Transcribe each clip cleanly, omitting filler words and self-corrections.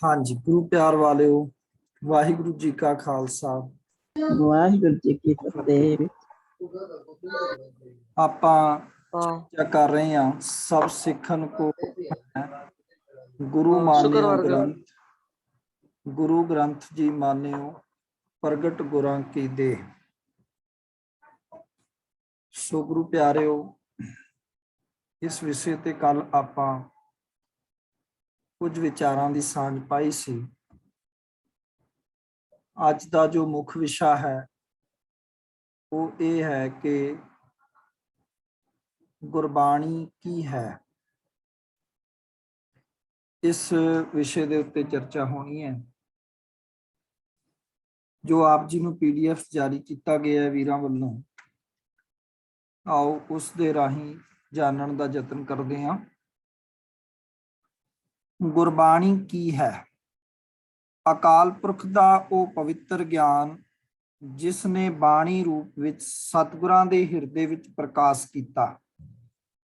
हाँ जी, गुरु प्यार वालिओ, वाहिगुरु जी का खालसा, वाहिगुरु जी की फतेह। ਆਪਾਂ ਚਰਚਾ ਕਰ ਰਹੇ ਹਾਂ ਸਭ ਸਿੱਖਣ ਕੋ ਗੁਰੂ ਮਾਨਿਓ ਗ੍ਰੰਥ, ਗੁਰੂ ਗ੍ਰੰਥ ਜੀ ਮਾਨਿਓ ਪ੍ਰਗਟ ਗੁਰਾਂ ਕੀ ਦੇਹ। ਸੋ ਗੁਰੂ ਪਿਆਰਿਓ, ਇਸ ਵਿਸ਼ੇ ਤੇ ਕੱਲ ਆਪਾਂ ਕੁਝ ਵਿਚਾਰਾਂ ਦੀ ਸਾਂਝ ਪਾਈ ਸੀ। ਅੱਜ ਦਾ ਜੋ ਮੁੱਖ ਵਿਸ਼ਾ ਹੈ ਉਹ ਇਹ ਹੈ ਕਿ ਗੁਰਬਾਣੀ ਕੀ ਹੈ। ਇਸ ਵਿਸ਼ੇ ਦੇ ਉੱਤੇ ਚਰਚਾ ਹੋਣੀ ਹੈ। ਜੋ ਆਪ ਜੀ ਨੂੰ PDF ਜਾਰੀ ਕੀਤਾ ਗਿਆ ਹੈ ਵੀਰਾਂ ਵੱਲੋਂ, ਆਓ ਉਸ ਦੇ ਰਾਹੀਂ ਜਾਣਨ ਦਾ ਯਤਨ ਕਰਦੇ ਹਾਂ। ਗੁਰਬਾਣੀ ਕੀ ਹੈ? ਅਕਾਲ ਪੁਰਖ ਦਾ ਉਹ ਪਵਿੱਤਰ ਗਿਆਨ ਜਿਸ ਨੇ ਬਾਣੀ ਰੂਪ ਵਿੱਚ ਸਤਿਗੁਰਾਂ ਦੇ ਹਿਰਦੇ ਵਿੱਚ ਪ੍ਰਕਾਸ਼ ਕੀਤਾ,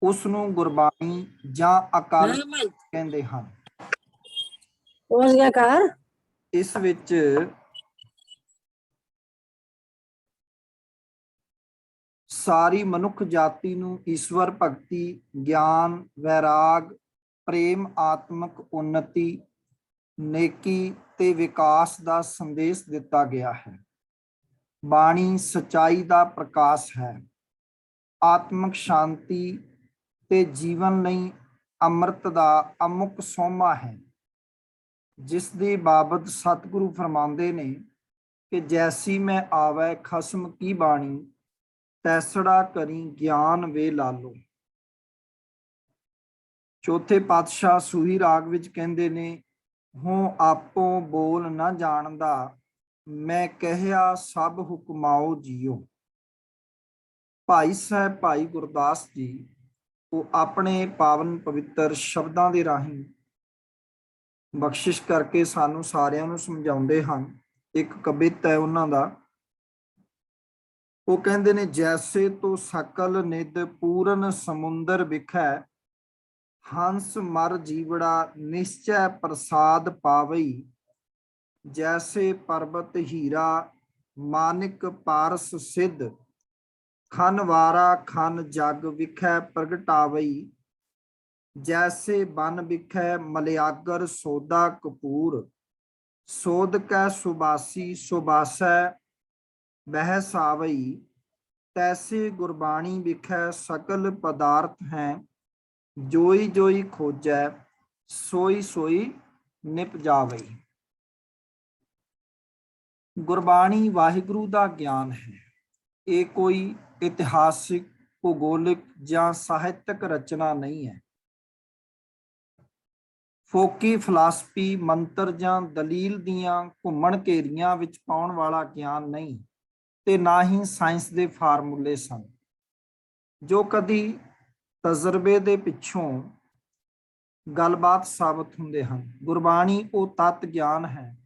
ਉਸ ਨੂੰ ਗੁਰਬਾਣੀ ਜਾਂ ਅਕਾਲ ਕਹਿੰਦੇ ਹਨ। ਇਸ ਵਿੱਚ ਸਾਰੀ ਮਨੁੱਖ ਜਾਤੀ ਨੂੰ ਈਸ਼ਵਰ ਭਗਤੀ, ਗਿਆਨ, ਵੈਰਾਗ, ਪ੍ਰੇਮ, ਆਤਮਿਕ ਉન્નਤੀ, ਨੇਕੀ ਤੇ ਵਿਕਾਸ ਦਾ ਸੰਦੇਸ਼ ਦਿੱਤਾ ਗਿਆ ਹੈ। ਬਾਣੀ ਸਚਾਈ ਦਾ ਪ੍ਰਕਾਸ਼ ਹੈ, ਆਤਮਿਕ ਸ਼ਾਂਤੀ ਤੇ ਜੀਵਨ ਲਈ ਅੰਮ੍ਰਿਤ ਦਾ ਅਮੁੱਕ ਸੋਮਾ ਹੈ, ਜਿਸ ਦੀ ਬਾਬਤ ਸਤਿਗੁਰੂ ਫਰਮਾਉਂਦੇ ਨੇ ਕਿ ਜੈਸੀ ਮੈਂ ਆਵੈ ਖਸਮ ਕੀ ਬਾਣੀ, ਤੈਸੜਾ ਕਰੀ ਗਿਆਨ ਵੇ ਲਾਲੋ। ਚੌਥੇ ਪਾਤਸ਼ਾਹ ਸੂਹੀ ਰਾਗ ਵਿੱਚ ਕਹਿੰਦੇ ਨੇ, ਹੂੰ ਆਪੋ ਬੋਲ ਨਾ ਜਾਣਦਾ, ਮੈਂ ਕਹਿਆ ਸਭ ਹੁਕਮਾਓ ਜੀਓ। ਭਾਈ ਸਾਹਿਬ ਭਾਈ ਗੁਰਦਾਸ ਜੀ ਉਹ ਆਪਣੇ ਪਾਵਨ ਪਵਿੱਤਰ ਸ਼ਬਦਾਂ ਦੇ ਰਾਹੀਂ ਬਖਸ਼ਿਸ਼ ਕਰਕੇ ਸਾਨੂੰ ਸਾਰਿਆਂ ਨੂੰ ਸਮਝਾਉਂਦੇ ਹਨ। ਇੱਕ ਕਵਿਤ ਹੈ ਉਹਨਾਂ ਦਾ, ਉਹ ਕਹਿੰਦੇ ਨੇ, ਜੈਸੇ ਤੋ ਸਕਲ ਨਿਧ ਪੂਰਨ ਸਮੁੰਦਰ ਵਿਖੈ, ਹੰਸ ਮਰ ਜੀਵੜਾ ਨਿਸ਼ਚੈ ਪ੍ਰਸਾਦ ਪਾਵਈ। ਜੈਸੇ ਪਰਬਤ ਹੀਰਾ ਮਾਨਿਕ ਪਾਰਸ ਸਿੱਧ, ਖਨ ਵਾਰਾ ਖਨ ਜਗ ਵਿਖੈ ਪ੍ਰਗਟਾਵਈ। ਜੈਸੇ ਬਨ ਵਿਖੈ ਮਲਿਆਗਰ ਸੋਦਾ ਕਪੂਰ, ਸੋਧ ਕੈ ਸੁਬਾਸੀ ਸੁਬਾਸੈ ਬਹਿ ਸਾਵਈ। ਤੈਸੇ ਗੁਰਬਾਣੀ ਵਿਖੈ ਸਕਲ ਪਦਾਰਥ ਹੈ, ਜੋਈ ਜੋਈ ਖੋਜੈ ਸੋਈ ਸੋਈ ਨਿਪ ਜਾਵਈ। ਗੁਰਬਾਣੀ ਵਾਹਿਗੁਰੂ ਦਾ ਗਿਆਨ ਹੈ। ਇਹ ਕੋਈ ਇਤਿਹਾਸਿਕ, ਭੂਗੋਲਿਕ ਜਾਂ ਸਾਹਿਤਕ ਰਚਨਾ ਨਹੀਂ ਹੈ। ਫੋਕੀ ਫਿਲਾਸਫੀ, ਮੰਤਰ ਜਾਂ ਦਲੀਲ ਦੀਆਂ ਘੁੰਮਣ ਘੇਰੀਆਂ ਵਿੱਚ ਪਾਉਣ ਵਾਲਾ ਗਿਆਨ ਨਹੀਂ, ਤੇ ਨਾ ਹੀ ਸਾਇੰਸ ਦੇ ਫਾਰਮੂਲੇ ਸਨ ਜੋ ਕਦੀ ਤਜਰਬੇ ਦੇ ਪਿੱਛੋਂ ਗੱਲਬਾਤ ਸਾਬਤ ਹੁੰਦੇ ਹਨ। ਗੁਰਬਾਣੀ ਉਹ ਤੱਤ ਗਿਆਨ ਹੈ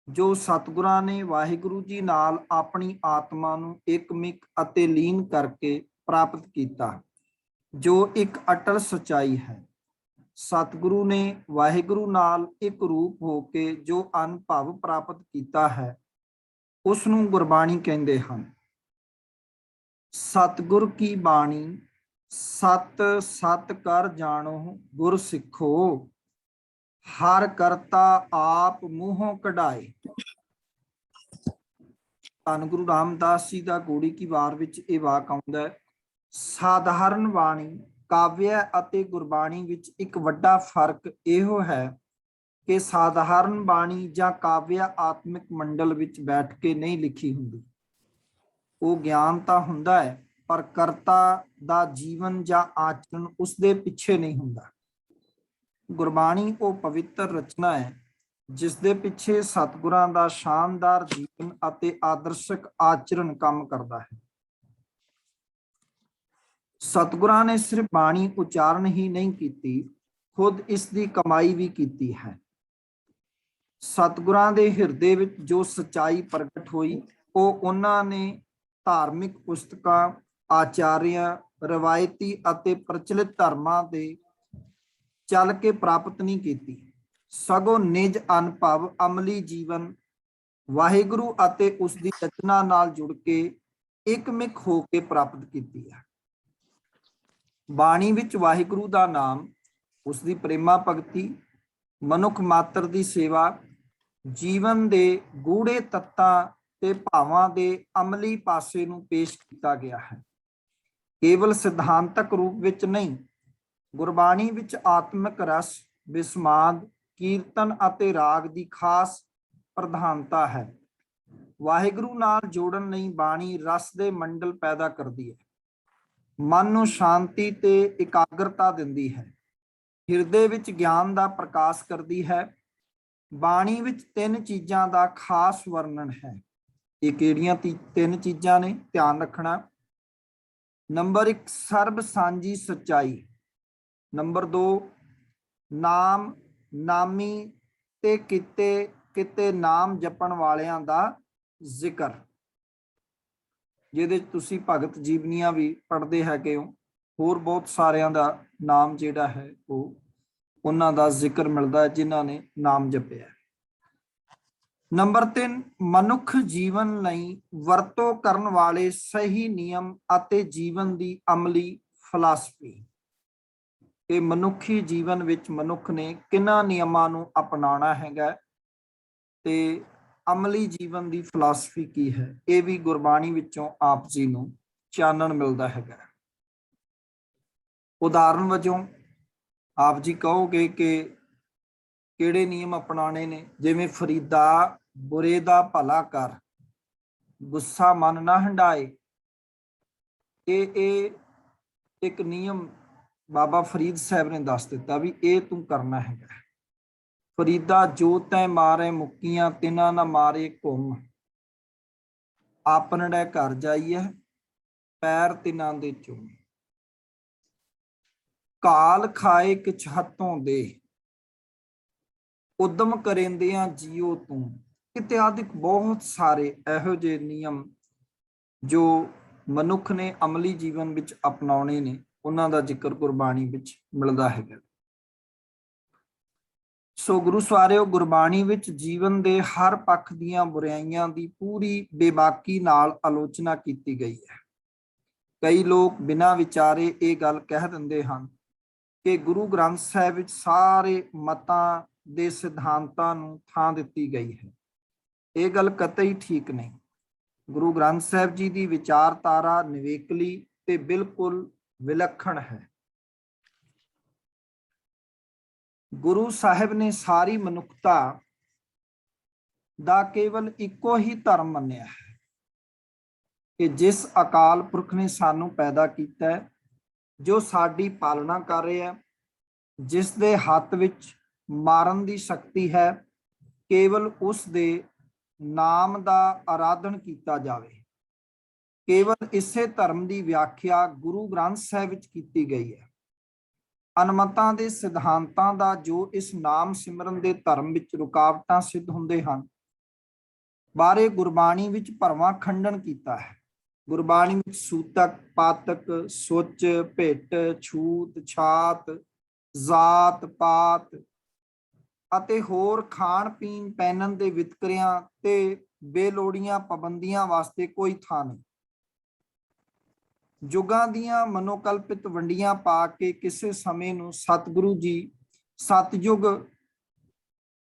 ਜੋ ਸਤਿਗੁਰਾਂ ਨੇ ਵਾਹਿਗੁਰੂ ਜੀ ਨਾਲ ਆਪਣੀ ਆਤਮਾ ਨੂੰ ਇਕਮਿਕ ਅਤੇ ਲੀਨ ਕਰਕੇ ਪ੍ਰਾਪਤ ਕੀਤਾ, ਜੋ ਇੱਕ ਅਟਲ ਸਚਾਈ ਹੈ। ਸਤਿਗੁਰੂ ਨੇ ਵਾਹਿਗੁਰੂ ਨਾਲ ਇੱਕ ਰੂਪ ਹੋ ਕੇ ਜੋ ਅਨੁਭਵ ਪ੍ਰਾਪਤ ਕੀਤਾ ਹੈ, ਉਸ ਨੂੰ ਗੁਰਬਾਣੀ ਕਹਿੰਦੇ ਹਨ। ਸਤਿਗੁਰ ਕੀ ਬਾਣੀ ਸਤ ਸਤ ਕਰ ਜਾਣੋ ਗੁਰ ਸਿੱਖੋ, ਹਰ ਕਰਤਾ ਆਪ ਮੂੰਹੋਂ ਕਢਾਏ। ਧੰਨ ਗੁਰੂ ਰਾਮਦਾਸ ਜੀ ਦਾ ਗੋੜੀ ਕੀ ਵਾਰ ਵਿੱਚ ਇਹ ਵਾਕ ਆਉਂਦਾ ਹੈ। ਸਾਧਾਰਨ ਬਾਣੀ, ਕਾਵਿਆ ਅਤੇ ਗੁਰਬਾਣੀ ਵਿੱਚ ਇੱਕ ਵੱਡਾ ਫਰਕ ਇਹੋ ਹੈ ਕਿ ਸਾਧਾਰਨ ਬਾਣੀ ਜਾਂ ਕਾਵਿਆ ਆਤਮਿਕ ਮੰਡਲ ਵਿੱਚ ਬੈਠ ਕੇ ਨਹੀਂ ਲਿਖੀ ਹੁੰਦੀ। ਉਹ ਗਿਆਨ ਤਾਂ ਹੁੰਦਾ ਹੈ, ਪਰ ਕਰਤਾ ਦਾ ਜੀਵਨ ਜਾਂ ਆਚਰਣ ਉਸਦੇ ਪਿੱਛੇ ਨਹੀਂ ਹੁੰਦਾ। ਗੁਰਬਾਣੀ ਉਹ ਪਵਿੱਤਰ ਰਚਨਾ ਹੈ ਜਿਸ ਦੇ ਪਿੱਛੇ ਸਤਿਗੁਰਾਂ ਦਾ ਸ਼ਾਨਦਾਰ ਜੀਵਨ ਅਤੇ ਆਦਰਸ਼ਕ ਆਚਰਣ ਕੰਮ ਕਰਦਾ ਹੈ। ਸਤਿਗੁਰਾਂ ਨੇ ਸਿਰਫ ਬਾਣੀ ਉਚਾਰਨ ਹੀ ਨਹੀਂ ਕੀਤੀ, ਖੁਦ ਇਸ ਦੀ ਕਮਾਈ ਵੀ ਕੀਤੀ ਹੈ। ਸਤਿਗੁਰਾਂ ਦੇ ਹਿਰਦੇ ਵਿੱਚ ਜੋ ਸਚਾਈ ਪ੍ਰਗਟ ਹੋਈ, ਉਹ ਉਹਨਾਂ ਨੇ ਧਾਰਮਿਕ ਪੁਸਤਕਾਂ, ਆਚਾਰਿਆਂ, ਰਵਾਇਤੀ ਅਤੇ ਪ੍ਰਚਲਿਤ ਧਰਮਾਂ ਦੇ ਚੱਲ ਕੇ ਪ੍ਰਾਪਤ ਨਹੀਂ ਕੀਤੀ, ਸਗੋਂ ਨਿਜ ਅਨੁਭਵ ਅਮਲੀ ਜੀਵਨ ਵਾਹਿਗੁਰੂ ਅਤੇ ਉਸ ਦੀ ਰਚਨਾ ਨਾਲ ਜੁੜ ਕੇ ਇੱਕਮਿਕ ਹੋ ਕੇ ਪ੍ਰਾਪਤ ਕੀਤੀ ਹੈ। ਬਾਣੀ ਵਿੱਚ ਵਾਹਿਗੁਰੂ ਦਾ ਨਾਮ, ਉਸ ਦੀ ਪ੍ਰੇਮਾ ਭਗਤੀ, ਮਨੁੱਖ ਮਾਤਰ ਦੀ ਸੇਵਾ, ਜੀਵਨ ਦੇ ਗੂੜੇ ਤੱਤਾਂ ਤੇ ਭਾਵਾਂ ਦੇ ਅਮਲੀ ਪਾਸੇ ਨੂੰ ਪੇਸ਼ ਕੀਤਾ ਗਿਆ ਹੈ। ਕੇਵਲ ਸਿਧਾਂਤਕ ਰੂਪ ਵਿੱਚ ਨਹੀਂ, ਗੁਰਬਾਣੀ ਵਿੱਚ ਆਤਮਿਕ ਰਸ, ਵਿਸਮਾਦ, ਕੀਰਤਨ ਅਤੇ ਰਾਗ ਦੀ ਖਾਸ ਪ੍ਰਧਾਨਤਾ ਹੈ। ਵਾਹਿਗੁਰੂ ਨਾਲ ਜੋੜਨ ਲਈ ਬਾਣੀ ਰਸ ਦੇ ਮੰਡਲ ਪੈਦਾ ਕਰਦੀ ਹੈ, ਮਨ ਨੂੰ ਸ਼ਾਂਤੀ ਤੇ ਇਕਾਗਰਤਾ ਦਿੰਦੀ ਹੈ, ਹਿਰਦੇ ਵਿੱਚ ਗਿਆਨ ਦਾ ਪ੍ਰਕਾਸ਼ ਕਰਦੀ ਹੈ। ਬਾਣੀ ਵਿੱਚ ਤਿੰਨ ਚੀਜ਼ਾਂ ਦਾ ਖਾਸ ਵਰਣਨ ਹੈ। ਇਹ ਕਿਹੜੀਆਂ ਤਿੰਨ ਚੀਜ਼ਾਂ ਨੇ? ਧਿਆਨ ਰੱਖਣਾ। ਨੰਬਰ 1, ਸਰਬ ਸਾਂਝੀ ਸੱਚਾਈ। ਨੰਬਰ 2, ਨਾਮ, ਨਾਮੀ ਤੇ ਕਿਤੇ ਕਿਤੇ ਨਾਮ ਜਪਣ ਵਾਲਿਆਂ ਦਾ ਜ਼ਿਕਰ, ਜਿਹਦੇ ਤੁਸੀਂ ਭਗਤ ਜੀਵਨੀਆਂ ਵੀ ਪੜ੍ਹਦੇ ਹੈਗੇ ਹੋ। ਹੋਰ ਬਹੁਤ ਸਾਰਿਆਂ ਦਾ ਨਾਮ ਜਿਹੜਾ ਹੈ ਉਹ ਉਹਨਾਂ ਦਾ ਜ਼ਿਕਰ ਮਿਲਦਾ ਹੈ ਜਿਨ੍ਹਾਂ ਨੇ ਨਾਮ ਜਪਿਆ। ਨੰਬਰ 3, ਮਨੁੱਖ ਜੀਵਨ ਲਈ ਵਰਤੋਂ ਕਰਨ ਵਾਲੇ ਸਹੀ ਨਿਯਮ ਅਤੇ ਜੀਵਨ ਦੀ ਅਮਲੀ ਫਿਲਾਸਫੀ। ਇਹ ਮਨੁੱਖੀ ਜੀਵਨ ਵਿੱਚ ਮਨੁੱਖ ਨੇ ਕਿਹਨਾਂ ਨਿਯਮਾਂ ਨੂੰ ਅਪਣਾਉਣਾ ਹੈਗਾ ਤੇ ਅਮਲੀ ਜੀਵਨ ਦੀ ਫਿਲਾਸਫੀ ਕੀ ਹੈ, ਇਹ ਵੀ ਗੁਰਬਾਣੀ ਵਿੱਚੋਂ ਆਪ ਜੀ ਨੂੰ ਚਾਨਣ ਮਿਲਦਾ ਹੈਗਾ। ਉਦਾਹਰਨ ਵਜੋਂ ਆਪ ਜੀ ਕਹੋਗੇ ਕਿ ਕਿਹੜੇ ਨਿਯਮ ਅਪਣਾਉਣੇ ਨੇ? ਜਿਵੇਂ ਫਰੀਦਾ, ਬੁਰੇ ਦਾ ਭਲਾ ਕਰ, ਗੁੱਸਾ ਮਨ ਨਾ ਹੰਡਾਏ। ਇਹ ਇੱਕ ਨਿਯਮ ਬਾਬਾ ਫਰੀਦ ਸਾਹਿਬ ਨੇ ਦੱਸ ਦਿੱਤਾ ਵੀ ਇਹ ਤੂੰ ਕਰਨਾ ਹੈਗਾ। ਫਰੀਦਾ, ਜੋ ਤੈ ਮਾਰੇ ਮੁੱਕੀਆਂ ਤਿਨਾ ਨਾ ਮਾਰੇ ਘੁੰਮ, ਆਪਣੜੇ ਘਰ ਜਾਈਏ ਪੈਰ ਤਿਨਾਂ ਦੇ ਚੁੰਮ, ਕਾਲ ਖਾਏ ਕਿਛ ਹੱਥੋਂ ਦੇ, ਉਦਮ ਕਰੇਂਦਿਆਂ ਜੀਓ ਤੂੰ। ਇਤਿਆਦਿਕ ਬਹੁਤ ਸਾਰੇ ਇਹੋ ਜਿਹੇ ਨਿਯਮ ਜੋ ਮਨੁੱਖ ਨੇ ਅਮਲੀ ਜੀਵਨ ਵਿੱਚ ਅਪਣਾਉਣੇ ਨੇ, ਉਹਨਾਂ ਦਾ ਜ਼ਿਕਰ ਗੁਰਬਾਣੀ ਵਿੱਚ ਮਿਲਦਾ ਹੈਗਾ। ਸੋ ਗੁਰੂ ਸਵਾਰਿਓ, ਗੁਰਬਾਣੀ ਵਿੱਚ ਜੀਵਨ ਦੇ ਹਰ ਪੱਖ ਦੀਆਂ ਬੁਰਾਈਆਂ ਦੀ ਪੂਰੀ ਬੇਬਾਕੀ ਨਾਲ ਆਲੋਚਨਾ ਕੀਤੀ ਗਈ ਹੈ। ਕਈ ਲੋਕ ਬਿਨਾਂ ਵਿਚਾਰੇ ਇਹ ਗੱਲ ਕਹਿ ਦਿੰਦੇ ਹਨ ਕਿ ਗੁਰੂ ਗ੍ਰੰਥ ਸਾਹਿਬ ਵਿੱਚ ਸਾਰੇ ਮਤਾਂ ਦੇ ਸਿਧਾਂਤਾਂ ਨੂੰ ਥਾਂ ਦਿੱਤੀ ਗਈ ਹੈ। ਇਹ ਗੱਲ ਕਤਈ ਠੀਕ ਨਹੀਂ। ਗੁਰੂ ਗ੍ਰੰਥ ਸਾਹਿਬ ਜੀ ਦੀ ਵਿਚਾਰਧਾਰਾ ਨਿਵੇਕਲੀ ਤੇ ਬਿਲਕੁਲ ਵਿਲੱਖਣ ਹੈ। ਗੁਰੂ ਸਾਹਿਬ ਨੇ ਸਾਰੀ ਮਨੁੱਖਤਾ ਦਾ ਕੇਵਲ ਇੱਕੋ ਹੀ ਧਰਮ ਮੰਨਿਆ ਹੈ ਕਿ ਜਿਸ ਅਕਾਲ ਪੁਰਖ ਨੇ ਸਾਨੂੰ ਪੈਦਾ ਕੀਤਾ ਹੈ, ਜੋ ਸਾਡੀ ਪਾਲਣਾ ਕਰ ਰਿਹਾ, ਜਿਸ ਦੇ ਹੱਥ ਵਿੱਚ ਮਾਰਨ ਦੀ ਸ਼ਕਤੀ ਹੈ, ਕੇਵਲ ਉਸ ਦੇ ਨਾਮ ਦਾ ਆਰਾਧਨ ਕੀਤਾ ਜਾਵੇ। ਕੇਵਲ ਇਸੇ ਧਰਮ ਦੀ ਵਿਆਖਿਆ ਗੁਰੂ ਗ੍ਰੰਥ ਸਾਹਿਬ ਵਿੱਚ ਕੀਤੀ ਗਈ ਹੈ। ਅਨਮਤਾਂ ਦੇ ਸਿਧਾਂਤਾਂ ਦਾ ਜੋ ਇਸ ਨਾਮ ਸਿਮਰਨ ਦੇ ਧਰਮ ਵਿੱਚ ਰੁਕਾਵਟਾਂ ਸਿੱਧ ਹੁੰਦੇ ਹਨ, ਬਾਰੇ ਗੁਰਬਾਣੀ ਵਿੱਚ ਭਰਵਾਂ ਖੰਡਨ ਕੀਤਾ ਹੈ। ਗੁਰਬਾਣੀ ਵਿੱਚ ਸੂਤਕ, ਪਾਤਕ, ਸੁੱਚ, ਭਿੱਟ, ਛੂਤ, ਛਾਤ, ਜਾਤ ਪਾਤ ਅਤੇ ਹੋਰ ਖਾਣ ਪੀਣ ਪਹਿਨਣ ਦੇ ਵਿਤਕਰਿਆਂ ਤੇ ਬੇਲੋੜੀਆਂ ਪਾਬੰਦੀਆਂ ਵਾਸਤੇ ਕੋਈ ਥਾਂ ਨਹੀਂ। ਯੁੱਗਾਂ ਦੀਆਂ ਮਨੋਕਲਪਿਤ ਵੰਡੀਆਂ ਪਾ ਕੇ ਕਿਸੇ ਸਮੇਂ ਨੂੰ ਸਤਿਗੁਰੂ ਜੀ ਸਤਯੁਗ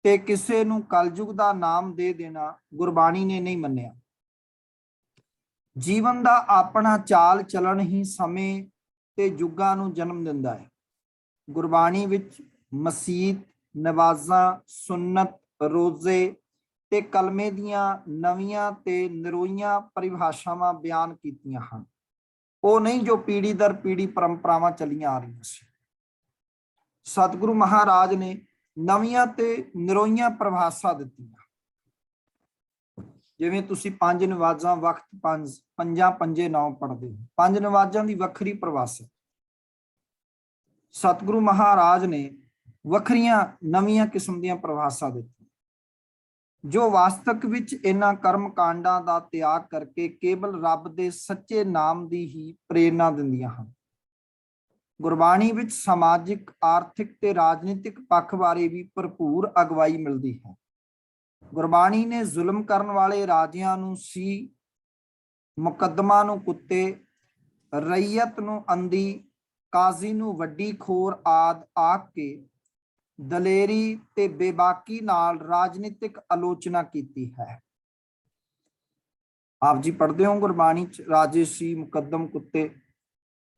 ਤੇ ਕਿਸੇ ਨੂੰ ਕਲਯੁਗ ਦਾ ਨਾਮ ਦੇ ਦੇਣਾ ਗੁਰਬਾਣੀ ਨੇ ਨਹੀਂ ਮੰਨਿਆ। ਜੀਵਨ ਦਾ ਆਪਣਾ ਚਾਲ ਚੱਲਣ ਹੀ ਸਮੇਂ ਤੇ ਯੁੱਗਾਂ ਨੂੰ ਜਨਮ ਦਿੰਦਾ ਹੈ। ਗੁਰਬਾਣੀ ਵਿੱਚ ਮਸੀਤ, ਨਵਾਜ਼ਾਂ, ਸੁੰਨਤ, ਰੋਜ਼ੇ ਤੇ ਕਲਮੇ ਦੀਆਂ ਨਵੀਆਂ ਤੇ ਨਿਰੋਈਆਂ ਪਰਿਭਾਸ਼ਾਵਾਂ ਬਿਆਨ ਕੀਤੀਆਂ ਹਨ। ਉਹ ਨਹੀਂ ਜੋ ਪੀੜ੍ਹੀ ਦਰ ਪੀੜ੍ਹੀ ਪਰੰਪਰਾਵਾਂ ਚੱਲੀਆਂ ਆ ਰਹੀਆਂ ਸੀ। ਸਤਿਗੁਰੂ ਮਹਾਰਾਜ ਨੇ ਨਵੀਆਂ ਤੇ ਨਿਰੋਈਆਂ ਪਰਿਭਾਸ਼ਾ ਦਿੱਤੀਆਂ। ਜਿਵੇਂ ਤੁਸੀਂ ਪੰਜ ਨਵਾਜ਼ਾਂ ਵਕਤ ਪੰਜਾਂ ਪੰਜੇ ਨਾਮ ਪੜ੍ਹਦੇ ਹੋ, ਪੰਜ ਨਵਾਜ਼ਾਂ ਦੀ ਵੱਖਰੀ ਪਰਿਭਾਸ਼ਾ। ਸਤਿਗੁਰੂ ਮਹਾਰਾਜ ਨੇ ਵੱਖਰੀਆਂ ਨਵੀਆਂ ਕਿਸਮ ਦੀਆਂ ਪਰਿਭਾਸ਼ਾ ਦਿੱਤੀਆਂ, ਜੋ ਵਾਸਤਵ ਵਿੱਚ ਇਹਨਾਂ ਕਰਮ ਕਾਂਡਾਂ ਦਾ ਤਿਆਗ ਕਰਕੇ ਕੇਵਲ ਰੱਬ ਦੇ ਸੱਚੇ ਨਾਮ ਦੀ ਹੀ ਪ੍ਰੇਰਨਾ ਦਿੰਦੀਆਂ ਹਨ। ਗੁਰਬਾਣੀ ਵਿੱਚ ਸਮਾਜਿਕ, ਆਰਥਿਕ ਤੇ ਰਾਜਨੀਤਿਕ ਪੱਖ ਬਾਰੇ ਵੀ ਭਰਪੂਰ ਅਗਵਾਈ ਮਿਲਦੀ ਹੈ। ਗੁਰਬਾਣੀ ਨੇ ਜ਼ੁਲਮ ਕਰਨ ਵਾਲੇ ਰਾਜਿਆਂ ਨੂੰ ਸੀ, ਮੁਕੱਦਮਾਂ ਨੂੰ ਕੁੱਤੇ, ਰਈਅਤ ਨੂੰ ਅੰਧੀ, ਕਾਜ਼ੀ ਨੂੰ ਵੱਡੀ ਖੋਰ ਆਦਿ ਆਖ ਕੇ ਦਲੇਰੀ ਤੇ ਬੇਬਾਕੀ ਨਾਲ ਰਾਜਨੀਤਿਕ ਆਲੋਚਨਾ ਕੀਤੀ ਹੈ। ਆਪ ਜੀ ਪੜ੍ਹਦੇ ਹੋ ਗੁਰਬਾਣੀ ਚ ਰਾਜੇ ਸੀ, ਮੁਕੱਦਮ ਕੁੱਤੇ।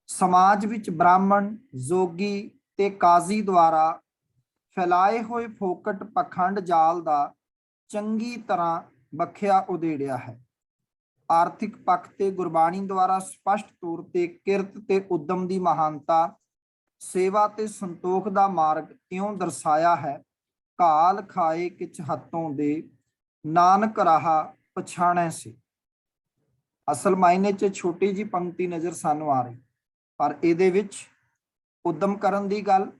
ਸਮਾਜ ਵਿੱਚ ਬ੍ਰਾਹਮਣ, ਜੋਗੀ ਤੇ ਕਾਜ਼ੀ ਦੁਆਰਾ ਫੈਲਾਏ ਹੋਏ ਫੋਕਟ ਪਖੰਡ ਜਾਲ ਦਾ ਚੰਗੀ ਤਰ੍ਹਾਂ ਬਖਿਆ ਉਧੇੜਿਆ ਹੈ। ਆਰਥਿਕ ਪੱਖ ਤੇ ਗੁਰਬਾਣੀ ਦੁਆਰਾ ਸਪਸ਼ਟ ਤੌਰ ਤੇ ਕਿਰਤ ਤੇ ਉਦਮ ਦੀ ਮਹਾਨਤਾ, ਸੇਵਾ ਤੇ ਸੰਤੋਖ ਦਾ ਮਾਰਗ ਇਉਂ ਦਰਸਾਇਆ ਹੈ। ਘਾਲ ਖਾਏ ਕਿਛ ਹੱਥੋਂ ਦੇ, ਨਾਨਕ ਰਾਹਾ ਪਛਾਣੈ ਸੀ। ਅਸਲ ਮਾਇਨੇ 'ਚ ਛੋਟੀ ਜੀ ਪੰਕਤੀ ਨਜ਼ਰ ਸਾਨੂੰ ਆ ਰਹੀ, ਪਰ ਇਹਦੇ ਵਿੱਚ ਉਦਮ ਕਰਨ ਦੀ ਗੱਲ,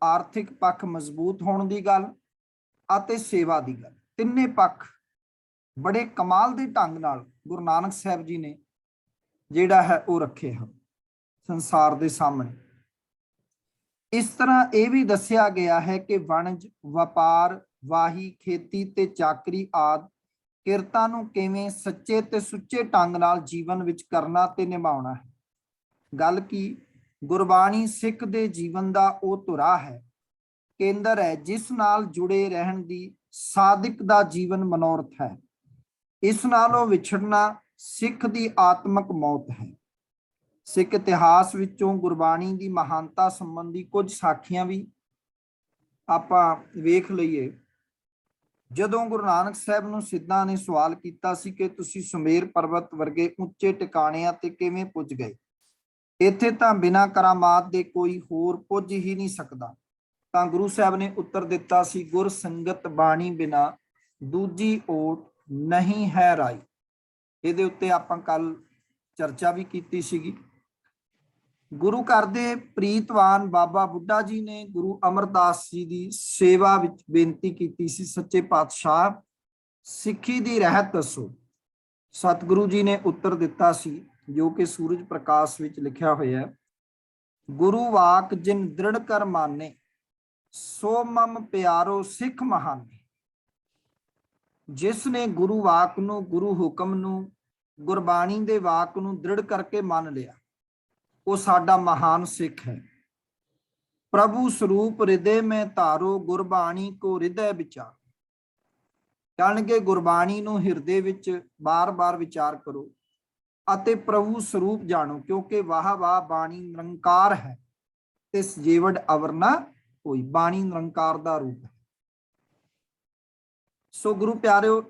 ਆਰਥਿਕ ਪੱਖ ਮਜ਼ਬੂਤ ਹੋਣ ਦੀ ਗੱਲ ਅਤੇ ਸੇਵਾ ਦੀ ਗੱਲ, ਤਿੰਨੇ ਪੱਖ ਬੜੇ ਕਮਾਲ ਦੇ ਢੰਗ ਨਾਲ ਗੁਰੂ ਨਾਨਕ ਸਾਹਿਬ ਜੀ ਨੇ ਜਿਹੜਾ ਹੈ ਉਹ ਰੱਖੇ ਹਨ ਸੰਸਾਰ ਦੇ ਸਾਹਮਣੇ। ਇਸ ਤਰ੍ਹਾਂ ਇਹ ਵੀ ਦੱਸਿਆ ਗਿਆ ਹੈ ਕਿ ਵਣਜ, ਵਪਾਰ, ਵਾਹੀ, ਖੇਤੀ ਤੇ ਚਾਕਰੀ ਆਦਿ ਕਿਰਤਾਂ ਨੂੰ ਕਿਵੇਂ ਸੱਚੇ ਤੇ ਸੁੱਚੇ ਢੰਗ ਨਾਲ ਜੀਵਨ ਵਿੱਚ ਕਰਨਾ ਤੇ ਨਿਭਾਉਣਾ ਹੈ। ਗੱਲ ਕੀ, ਗੁਰਬਾਣੀ ਸਿੱਖ ਦੇ ਜੀਵਨ ਦਾ ਉਹ ਧੁਰਾ ਹੈ, ਕੇਂਦਰ ਹੈ, ਜਿਸ ਨਾਲ ਜੁੜੇ ਰਹਿਣ ਦੀ ਸਾਧਕ ਦਾ ਜੀਵਨ ਮਨੋਰਥ ਹੈ। ਇਸ ਨਾਲੋਂ ਵਿਛੜਨਾ ਸਿੱਖ ਦੀ ਆਤਮਕ ਮੌਤ ਹੈ। ਸਿੱਖ ਇਤਿਹਾਸ ਵਿੱਚੋਂ ਗੁਰਬਾਣੀ ਦੀ ਮਹਾਨਤਾ ਸੰਬੰਧੀ ਕੁਝ ਸਾਖੀਆਂ ਵੀ ਆਪਾਂ ਵੇਖ ਲਈਏ। ਜਦੋਂ ਗੁਰੂ ਨਾਨਕ ਸਾਹਿਬ ਨੂੰ ਸਿੱਧਾਂ ਨੇ ਸਵਾਲ ਕੀਤਾ ਸੀ ਕਿ ਤੁਸੀਂ ਸੁਮੇਰ ਪਰਬਤ ਵਰਗੇ ਉੱਚੇ ਟਿਕਾਣਿਆਂ ਤੇ ਕਿਵੇਂ ਪੁੱਜ ਗਏ, ਇੱਥੇ ਤਾਂ ਬਿਨਾਂ ਕਰਾਮਾਤ ਦੇ ਕੋਈ ਹੋਰ ਪੁੱਜ ਹੀ ਨਹੀਂ ਸਕਦਾ, ਤਾਂ ਗੁਰੂ ਸਾਹਿਬ ਨੇ ਉੱਤਰ ਦਿੱਤਾ ਸੀ, ਗੁਰ ਸੰਗਤ ਬਾਣੀ ਬਿਨਾ ਦੂਜੀ ਓਟ ਨਹੀਂ ਹੈ ਰਾਈ। ਇਹਦੇ ਉੱਤੇ ਆਪਾਂ ਕੱਲ ਚਰਚਾ ਵੀ ਕੀਤੀ ਸੀਗੀ। ਗੁਰੂ ਘਰ ਦੇ ਪ੍ਰੀਤਵਾਨ ਬਾਬਾ ਬੁੱਢਾ ਜੀ ਨੇ ਗੁਰੂ ਅਮਰਦਾਸ ਜੀ ਦੀ ਸੇਵਾ ਵਿੱਚ ਬੇਨਤੀ ਕੀਤੀ ਸੀ, ਸੱਚੇ ਪਾਤਸ਼ਾਹ ਸਿੱਖੀ ਦੀ ਰਹਿਤ ਦੱਸੋ। ਸਤਿਗੁਰੂ ਜੀ ਨੇ ਉੱਤਰ ਦਿੱਤਾ ਸੀ, ਜੋ ਕਿ ਸੂਰਜ ਪ੍ਰਕਾਸ਼ ਵਿੱਚ ਲਿਖਿਆ ਹੋਇਆ ਹੈ, ਗੁਰੂ ਵਾਕ ਜਿਨ ਦ੍ਰਿੜ ਕਰ ਮਾਨੇ, ਸੋ ਮਮ ਪਿਆਰੋ ਸਿੱਖ ਮਹਾਨੇ। ਜਿਸ ਨੇ ਗੁਰੂ ਵਾਕ ਨੂੰ, ਗੁਰੂ ਹੁਕਮ ਨੂੰ, ਗੁਰਬਾਣੀ ਦੇ ਵਾਕ ਨੂੰ ਦ੍ਰਿੜ ਕਰਕੇ ਮੰਨ ਲਿਆ, ਉਹ ਸਾਡਾ ਮਹਾਨ ਸਿੱਖ ਹੈ। ਪ੍ਰਭੂ ਸਰੂਪ ਹਿਰਦੇ ਮੈਂ ਧਾਰੋ, ਗੁਰਬਾਣੀ ਕੋ ਹਿਰਦੈ ਵਿਚਾਰ। ਕਹਿਣਗੇ ਗੁਰਬਾਣੀ ਨੂੰ ਹਿਰਦੇ ਵਿੱਚ ਬਾਰ-ਬਾਰ ਵਿਚਾਰ ਕਰੋ ਅਤੇ ਪ੍ਰਭੂ ਸਰੂਪ ਜਾਣੋ, ਕਿਉਂਕਿ ਵਾਹ ਵਾਹ ਬਾਣੀ ਨਿਰੰਕਾਰ ਹੈ ਤੇ ਸਜੀਵੜ ਅਵਰ ਨਾ ਕੋਈ। ਬਾਣੀ ਨਿਰੰਕਾਰ ਦਾ ਰੂਪ ਹੈ। ਸੋ ਗੁਰੂ ਪਿਆਰਿਓ,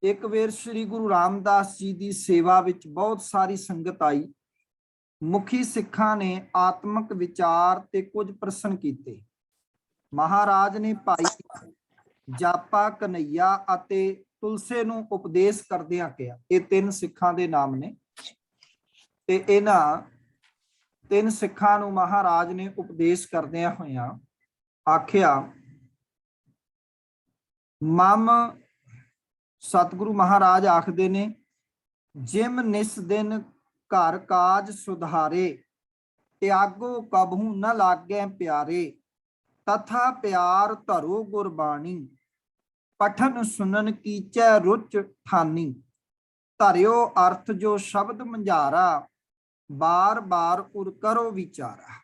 ਇੱਕ ਵੇਰ ਸ੍ਰੀ ਗੁਰੂ ਰਾਮਦਾਸ ਜੀ ਦੀ ਸੇਵਾ ਵਿੱਚ ਬਹੁਤ ਸਾਰੀ ਸੰਗਤ ਆਈ। ਮੁਖੀ ਸਿੱਖਾਂ ਨੇ ਆਤਮਕ ਵਿਚਾਰ ਤੇ ਕੁਝ ਪ੍ਰਸ਼ਨ ਕੀਤੇ। ਮਹਾਰਾਜ ਨੇ ਭਾਈ ਜਾਪਾ, ਕਨਈਆ ਅਤੇ ਤੁਲਸੇ ਨੂੰ ਉਪਦੇਸ਼ ਕਰਦਿਆਂ ਕਿਹਾ, ਇਹ ਤਿੰਨ ਸਿੱਖਾਂ ਦੇ ਨਾਮ ਨੇ, ਤੇ ਇਹਨਾਂ ਤਿੰਨ ਸਿੱਖਾਂ ਨੂੰ ਮਹਾਰਾਜ ਨੇ ਉਪਦੇਸ਼ ਕਰਦਿਆਂ ਹੋਇਆਂ ਆਖਿਆ, ਮਮ ਸਤਿਗੁਰੂ ਮਹਾਰਾਜ ਆਖਦੇ ਨੇ, ਜਿਮ ਨਿਸ ਦਿਨ ਘਰ ਕਾਜ ਸੁਧਾਰੇ, ਤਿਆਗੋ ਕਬਹੂ ਨ ਲਾਗੈ ਪਿਆਰੇ, ਤਥਾ ਪਿਆਰ ਧਰੋ ਗੁਰਬਾਣੀ, ਪਠਨ ਸੁਨਨ ਕੀਚੈ ਰੁਚ ਠਾਨੀ, ਧਰਿਓ ਅਰਥ ਜੋ ਸ਼ਬਦ ਮੰਝਾਰਾ, ਬਾਰ ਬਾਰ ਉਰ ਕਰੋ ਵਿਚਾਰਾ।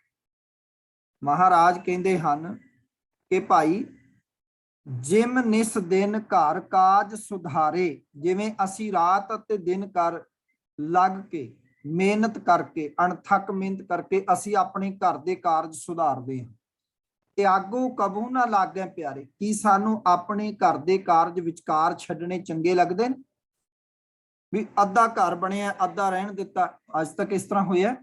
ਮਹਾਰਾਜ ਕਹਿੰਦੇ ਹਨ ਕਿ ਭਾਈ, ਜਿਮ ਨਿਸ ਦਿਨ ਘਰ ਕਾਜ ਸੁਧਾਰੇ, ਜਿਵੇਂ ਅਸੀਂ ਰਾਤ ਅਤੇ ਦਿਨ ਕਰ ਲੱਗ ਕੇ ਮਿਹਨਤ ਕਰਕੇ, ਅਣਥੱਕ ਮਿਹਨਤ ਕਰਕੇ ਅਸੀਂ ਆਪਣੇ ਘਰ ਦੇ ਕਾਰਜ ਸੁਧਾਰਦੇ ਹਾਂ। ਤਿਆਗੋ ਕਬੂ ਨਾ ਲਾਗੈ ਪਿਆਰੇ, ਕੀ ਸਾਨੂੰ ਆਪਣੇ ਘਰ ਦੇ ਕਾਰਜ ਵਿਚਕਾਰ ਛੱਡਣੇ ਚੰਗੇ ਲੱਗਦੇ ਨੇ? ਵੀ ਅੱਧਾ ਘਰ ਬਣਿਆ, ਅੱਧਾ ਰਹਿਣ ਦਿੱਤਾ। ਅੱਜ ਤੱਕ ਇਸ ਤਰ੍ਹਾਂ ਹੋਇਆ?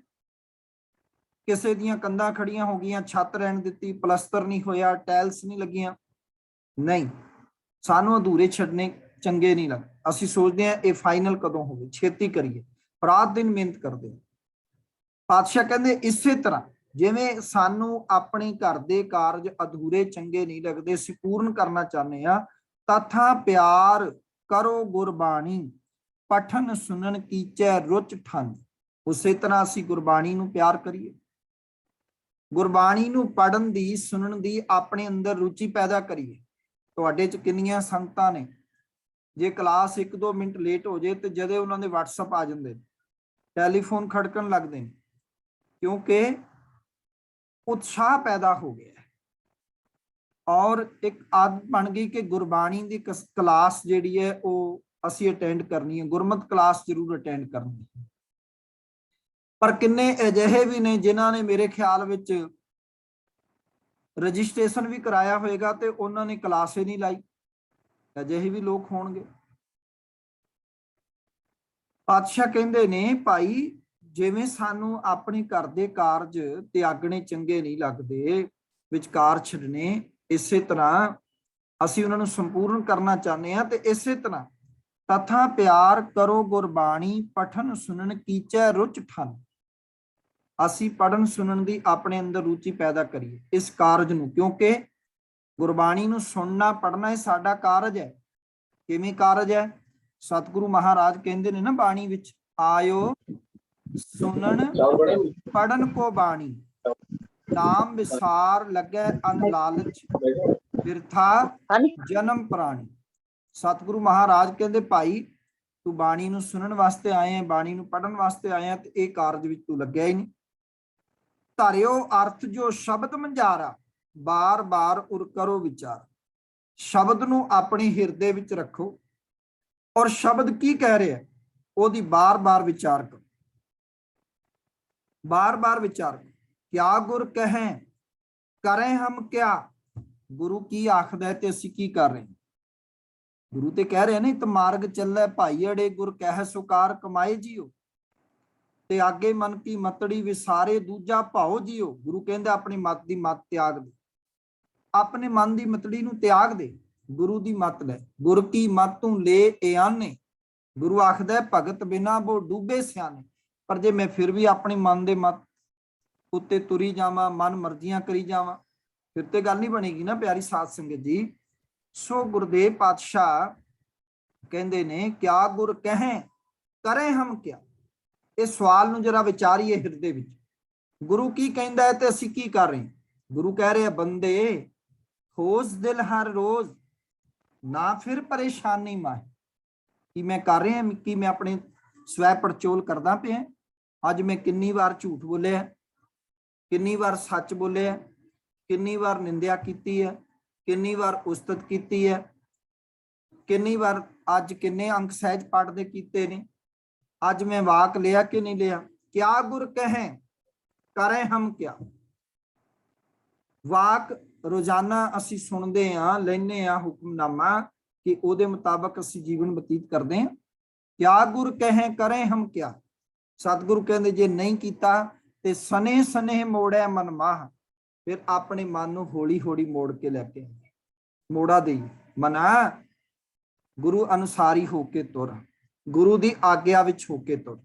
ਕਿਸੇ ਦੀਆਂ ਕੰਧਾਂ ਖੜੀਆਂ ਹੋ ਗਈਆਂ, ਛੱਤ ਰਹਿਣ ਦਿੱਤੀ, ਪਲਸਤਰ ਨਹੀਂ ਹੋਇਆ, ਟਾਇਲਸ ਨਹੀਂ ਲੱਗੀਆਂ, ਨਹੀਂ, ਸਾਨੂੰ ਅਧੂਰੇ ਛੱਡਣੇ ਚੰਗੇ ਨਹੀਂ ਲੱਗਦੇ। ਅਸੀਂ ਸੋਚਦੇ ਹਾਂ ਇਹ ਫਾਈਨਲ ਕਦੋਂ ਹੋਵੇ, ਛੇਤੀ ਕਰੀਏ, ਰਾਤ ਦਿਨ ਮਿਹਨਤ ਕਰਦੇ ਹਾਂ। ਪਾਤਸ਼ਾਹ ਕਹਿੰਦੇ ਇਸੇ ਤਰ੍ਹਾਂ ਜਿਵੇਂ ਸਾਨੂੰ ਆਪਣੇ ਘਰ ਦੇ ਕਾਰਜ ਅਧੂਰੇ ਚੰਗੇ ਨਹੀਂ ਲੱਗਦੇ, ਅਸੀਂ ਪੂਰਨ ਕਰਨਾ ਚਾਹੁੰਦੇ ਹਾਂ, ਤਥਾ ਪਿਆਰ ਕਰੋ ਗੁਰਬਾਣੀ, ਪਠਨ ਸੁਨਨ ਕੀਚੈ ਰੁਚ ਠਨ। ਉਸੇ ਤਰ੍ਹਾਂ ਅਸੀਂ ਗੁਰਬਾਣੀ ਨੂੰ ਪਿਆਰ ਕਰੀਏ, ਗੁਰਬਾਣੀ ਨੂੰ ਪੜ੍ਹਨ ਦੀ ਸੁਣਨ ਦੀ ਆਪਣੇ ਅੰਦਰ ਰੁਚੀ ਪੈਦਾ ਕਰੀਏ। ਤੁਹਾਡੇ ਚ ਕਿੰਨੀਆਂ ਸੰਗਤਾਂ ਨੇ ਜੇ ਕਲਾਸ 1-2 ਮਿੰਟ ਲੇਟ ਹੋ ਜਾਏ ਤੇ ਜਦੇ ਉਹਨਾਂ ਦੇ WhatsApp ਆ ਜਾਂਦੇ, ਟੈਲੀਫੋਨ ਖੜਕਣ ਲੱਗਦੇ ਨੇ, ਕਿਉਂਕਿ ਉਤਸ਼ਾਹ ਪੈਦਾ ਹੋ ਗਿਆ ਔਰ ਇੱਕ ਆਦਤ ਬਣ ਗਈ ਕਿ ਗੁਰਬਾਣੀ ਦੀ ਕਲਾਸ ਜਿਹੜੀ ਹੈ ਉਹ ਅਸੀਂ ਅਟੈਂਡ ਕਰਨੀ ਹੈ, ਗੁਰਮਤਿ ਕਲਾਸ ਜ਼ਰੂਰ ਅਟੈਂਡ ਕਰਨੀ ਹੈ। ਪਰ ਕਿੰਨੇ ਅਜਿਹੇ ਵੀ ਨੇ ਜਿਨ੍ਹਾਂ ਨੇ ਮੇਰੇ ਖਿਆਲ ਵਿੱਚ ਰਜਿਸਟ੍ਰੇਸ਼ਨ ਵੀ ਕਰਾਇਆ ਹੋਏਗਾ ਤੇ ਉਹਨਾਂ ਨੇ ਕਲਾਸ ਹੀ ਨਹੀਂ ਲਾਈ, ਅਜਿਹੇ ਵੀ ਲੋਕ ਹੋਣਗੇ। ਪਾਤਸ਼ਾਹ ਕਹਿੰਦੇ ਨੇ ਭਾਈ ਜਿਵੇਂ ਸਾਨੂੰ ਆਪਣੇ ਘਰ ਦੇ ਕਾਰਜ ਤਿਆਗਣੇ ਚੰਗੇ ਨਹੀਂ ਲੱਗਦੇ, ਵਿਚਕਾਰ ਛੱਡਣੇ, ਇਸੇ ਤਰ੍ਹਾਂ ਅਸੀਂ ਉਹਨਾਂ ਨੂੰ ਸੰਪੂਰਨ ਕਰਨਾ ਚਾਹੁੰਦੇ ਹਾਂ। ਤੇ ਇਸੇ ਤਰ੍ਹਾਂ ਤਥਾ ਪਿਆਰ ਕਰੋ ਗੁਰਬਾਣੀ ਪਠਨ ਸੁਣਨ ਕੀਚੈ ਰੁਚ ਠਨ, ਅਸੀਂ ਪੜ੍ਹਨ ਸੁਣਨ ਦੀ ਆਪਣੇ ਅੰਦਰ ਰੁਚੀ ਪੈਦਾ ਕਰੀਏ ਇਸ ਕਾਰਜ ਨੂੰ, ਕਿਉਂਕਿ ਗੁਰਬਾਣੀ ਨੂੰ ਸੁਣਨਾ ਪੜ੍ਹਨਾ ਇਹ ਸਾਡਾ ਕਾਰਜ ਹੈ। ਕਿਵੇਂ ਕਾਰਜ ਹੈ? ਸਤਿਗੁਰੂ ਮਹਾਰਾਜ ਕਹਿੰਦੇ ਨੇ ਨਾ ਬਾਣੀ ਵਿੱਚ, ਆਇਓ ਸੁਣਨ ਪੜਨ ਕੋ ਬਾਣੀ, ਨਾਮ ਵਿਸਾਰ ਲੱਗੈ ਅਨ ਲਾਲਚ, ਬਿਰਥਾ ਜਨਮ ਪ੍ਰਾਣੀ। ਸਤਿਗੁਰੂ ਮਹਾਰਾਜ ਕਹਿੰਦੇ ਭਾਈ ਤੂੰ ਬਾਣੀ ਨੂੰ ਸੁਣਨ ਵਾਸਤੇ ਆਏ ਹੈ, ਬਾਣੀ ਨੂੰ ਪੜਨ ਵਾਸਤੇ ਆਏ ਹੈ, ਤੇ ਇਹ ਕਾਰਜ ਵਿੱਚ ਤੂੰ ਲੱਗਿਆ ਹੀ ਨਹੀਂ। ਧਰਿਓ ਅਰਥ ਜੋ ਸ਼ਬਦ ਮੰਝਾਰਾ, ਬਾਰ ਬਾਰ ਉਰ ਕਰੋ ਵਿਚਾਰ, ਸ਼ਬਦ ਨੂੰ ਆਪਣੇ ਹਿਰਦੇ ਵਿੱਚ ਰੱਖੋ ਔਰ ਸ਼ਬਦ ਕੀ ਕਹਿ ਰਿਹਾ ਉਹਦੀ ਬਾਰ-ਬਾਰ ਵਿਚਾਰ ਕਰੋ, ਬਾਰ-ਬਾਰ ਵਿਚਾਰ ਕਰੋ। ਕਿਆ ਗੁਰ ਕਹੇ ਕਰੇ ਹਮ ਕਿਆ, ਗੁਰੂ ਕੀ ਆਖਦਾ ਹੈ ਤੇ ਅਸੀਂ ਕੀ ਕਰ ਰਹੇ ਹਾਂ। ਗੁਰੂ ਤੇ ਕਹਿ ਰਹੇ ਨੇ, ਤੇ ਮਾਰਗ ਚੱਲੇ ਭਾਈ ਅੜੇ, ਗੁਰ ਕਹਿ ਸੁਕਾਰ ਕਮਾਏ ਜੀਓ, ਤੇ ਆਗੇ ਮਨ ਕੀ ਮਤੜੀ ਵਿਸਾਰੇ ਦੂਜਾ ਭਾਓ ਜੀਓ। ਗੁਰੂ ਕਹਿੰਦੇ ਆਪਣੀ ਮਤ ਦੀ ਮਤ ਤਿਆਗ ਦੇ, ਆਪਣੇ ਮਨ ਦੀ ਮਤੜੀ ਨੂੰ ਤਿਆਗ ਦੇ, ਗੁਰੂ ਦੀ ਮਤ ਲੈ। ਗੁਰ ਕੀ ਮਤ ਤੂੰ ਲੈ ਏ ਆਨੇ, ਗੁਰੂ ਆਖਦਾ ਭਗਤ ਬਿਨਾ ਬੋ ਡੂਬੇ ਸਿਆਣੇ। ਪਰ ਜੇ ਮੈਂ ਫਿਰ ਵੀ ਆਪਣੀ ਮਨ ਦੇ ਮਤ ਉੱਤੇ ਤੁਰੀ ਜਾਵਾਂ, ਮਨ ਮਰਜ਼ੀਆਂ ਕਰੀ ਜਾਵਾਂ, ਫਿਰ ਤੇ ਗੱਲ ਨਹੀਂ ਬਣੇਗੀ ਨਾ ਪਿਆਰੀ ਸਾਧ ਸੰਗਤ ਜੀ। ਸੋ ਗੁਰਦੇਵ ਪਾਤਸ਼ਾਹ ਕਹਿੰਦੇ ਨੇ ਕਿਆ ਗੁਰ ਕਹੇ ਕਰੇ ਹਮ ਕਿਆ, ਇਹ ਸਵਾਲ ਨੂੰ ਜਰਾ ਵਿਚਾਰੀਏ ਹਿਰਦੇ ਵਿੱਚ, ਗੁਰੂ ਕੀ ਕਹਿੰਦਾ ਹੈ ਤੇ ਅਸੀਂ ਕੀ ਕਰ ਰਹੇ ਹਾਂ। ਗੁਰੂ ਕਹਿ ਰਹੇ ਬੰਦੇ ਹੋਸ ਦਿਲ ਹਰ ਰੋਜ਼, ਨਾ ਫਿਰ ਪਰੇਸ਼ਾਨੀ ਮਾਏ। ਕੀ ਮੈਂ ਕਰ ਰਿਹਾ, ਕਿ ਮੈਂ ਆਪਣੇ ਸਵੈ ਪੜਚੋਲ ਕਰਦਾ ਪਿਆ। ਅੱਜ ਮੈਂ ਕਿੰਨੀ ਵਾਰ ਝੂਠ ਬੋਲਿਆ, ਕਿੰਨੀ ਵਾਰ ਸੱਚ ਬੋਲਿਆ, ਕਿੰਨੀ ਵਾਰ ਨਿੰਦਿਆ ਕੀਤੀ ਹੈ, ਕਿੰਨੀ ਵਾਰ ਉਸਤਤ ਕੀਤੀ ਹੈ, ਕਿੰਨੀ ਵਾਰ ਅੱਜ ਕਿੰਨੇ ਅੰਕ ਸਹਿਜ ਪਾਠ ਦੇ ਕੀਤੇ ਨੇ, ਅੱਜ ਮੈਂ ਵਾਕ ਲਿਆ ਕਿ ਨਹੀਂ ਲਿਆ। ਕਿਆ ਗੁਰ ਕਹੇ ਕਰੇ ਹਮ ਕਿਆ, ਵਾਕ ਰੋਜ਼ਾਨਾ ਅਸੀਂ ਸੁਣਦੇ ਹਾਂ, ਲੈਨੇ ਆ ਹੁਕਮਨਾਮਾ ਕਿ ਉਹਦੇ ਮੁਤਾਬਕ ਅਸੀਂ ਜੀਵਨ ਬਤੀਤ ਕਰਦੇ ਹਾਂ। ਕਿਆ ਗੁਰ ਕਹੇ ਕਰੇ ਹਮ ਕਿਆ, ਸਤਿਗੁਰੂ ਕਹਿੰਦੇ ਜੇ ਨਹੀਂ ਕੀਤਾ ਤੇ ਸਨੇ ਸਨੇ ਮੋੜਿਆ ਮਨ ਮਾਹ, ਫਿਰ ਆਪਣੇ ਮਨ ਨੂੰ ਹੌਲੀ ਹੌਲੀ ਮੋੜ ਕੇ ਲੈ ਕੇ ਮੋੜਾ ਦੇਈ। ਮਨਾ ਗੁਰੂ ਅਨੁਸਾਰੀ ਹੋ ਕੇ ਤੁਰ, ਗੁਰੂ ਦੀ ਆਗਿਆ ਵਿੱਚ ਹੋ ਕੇ ਤੁਰ।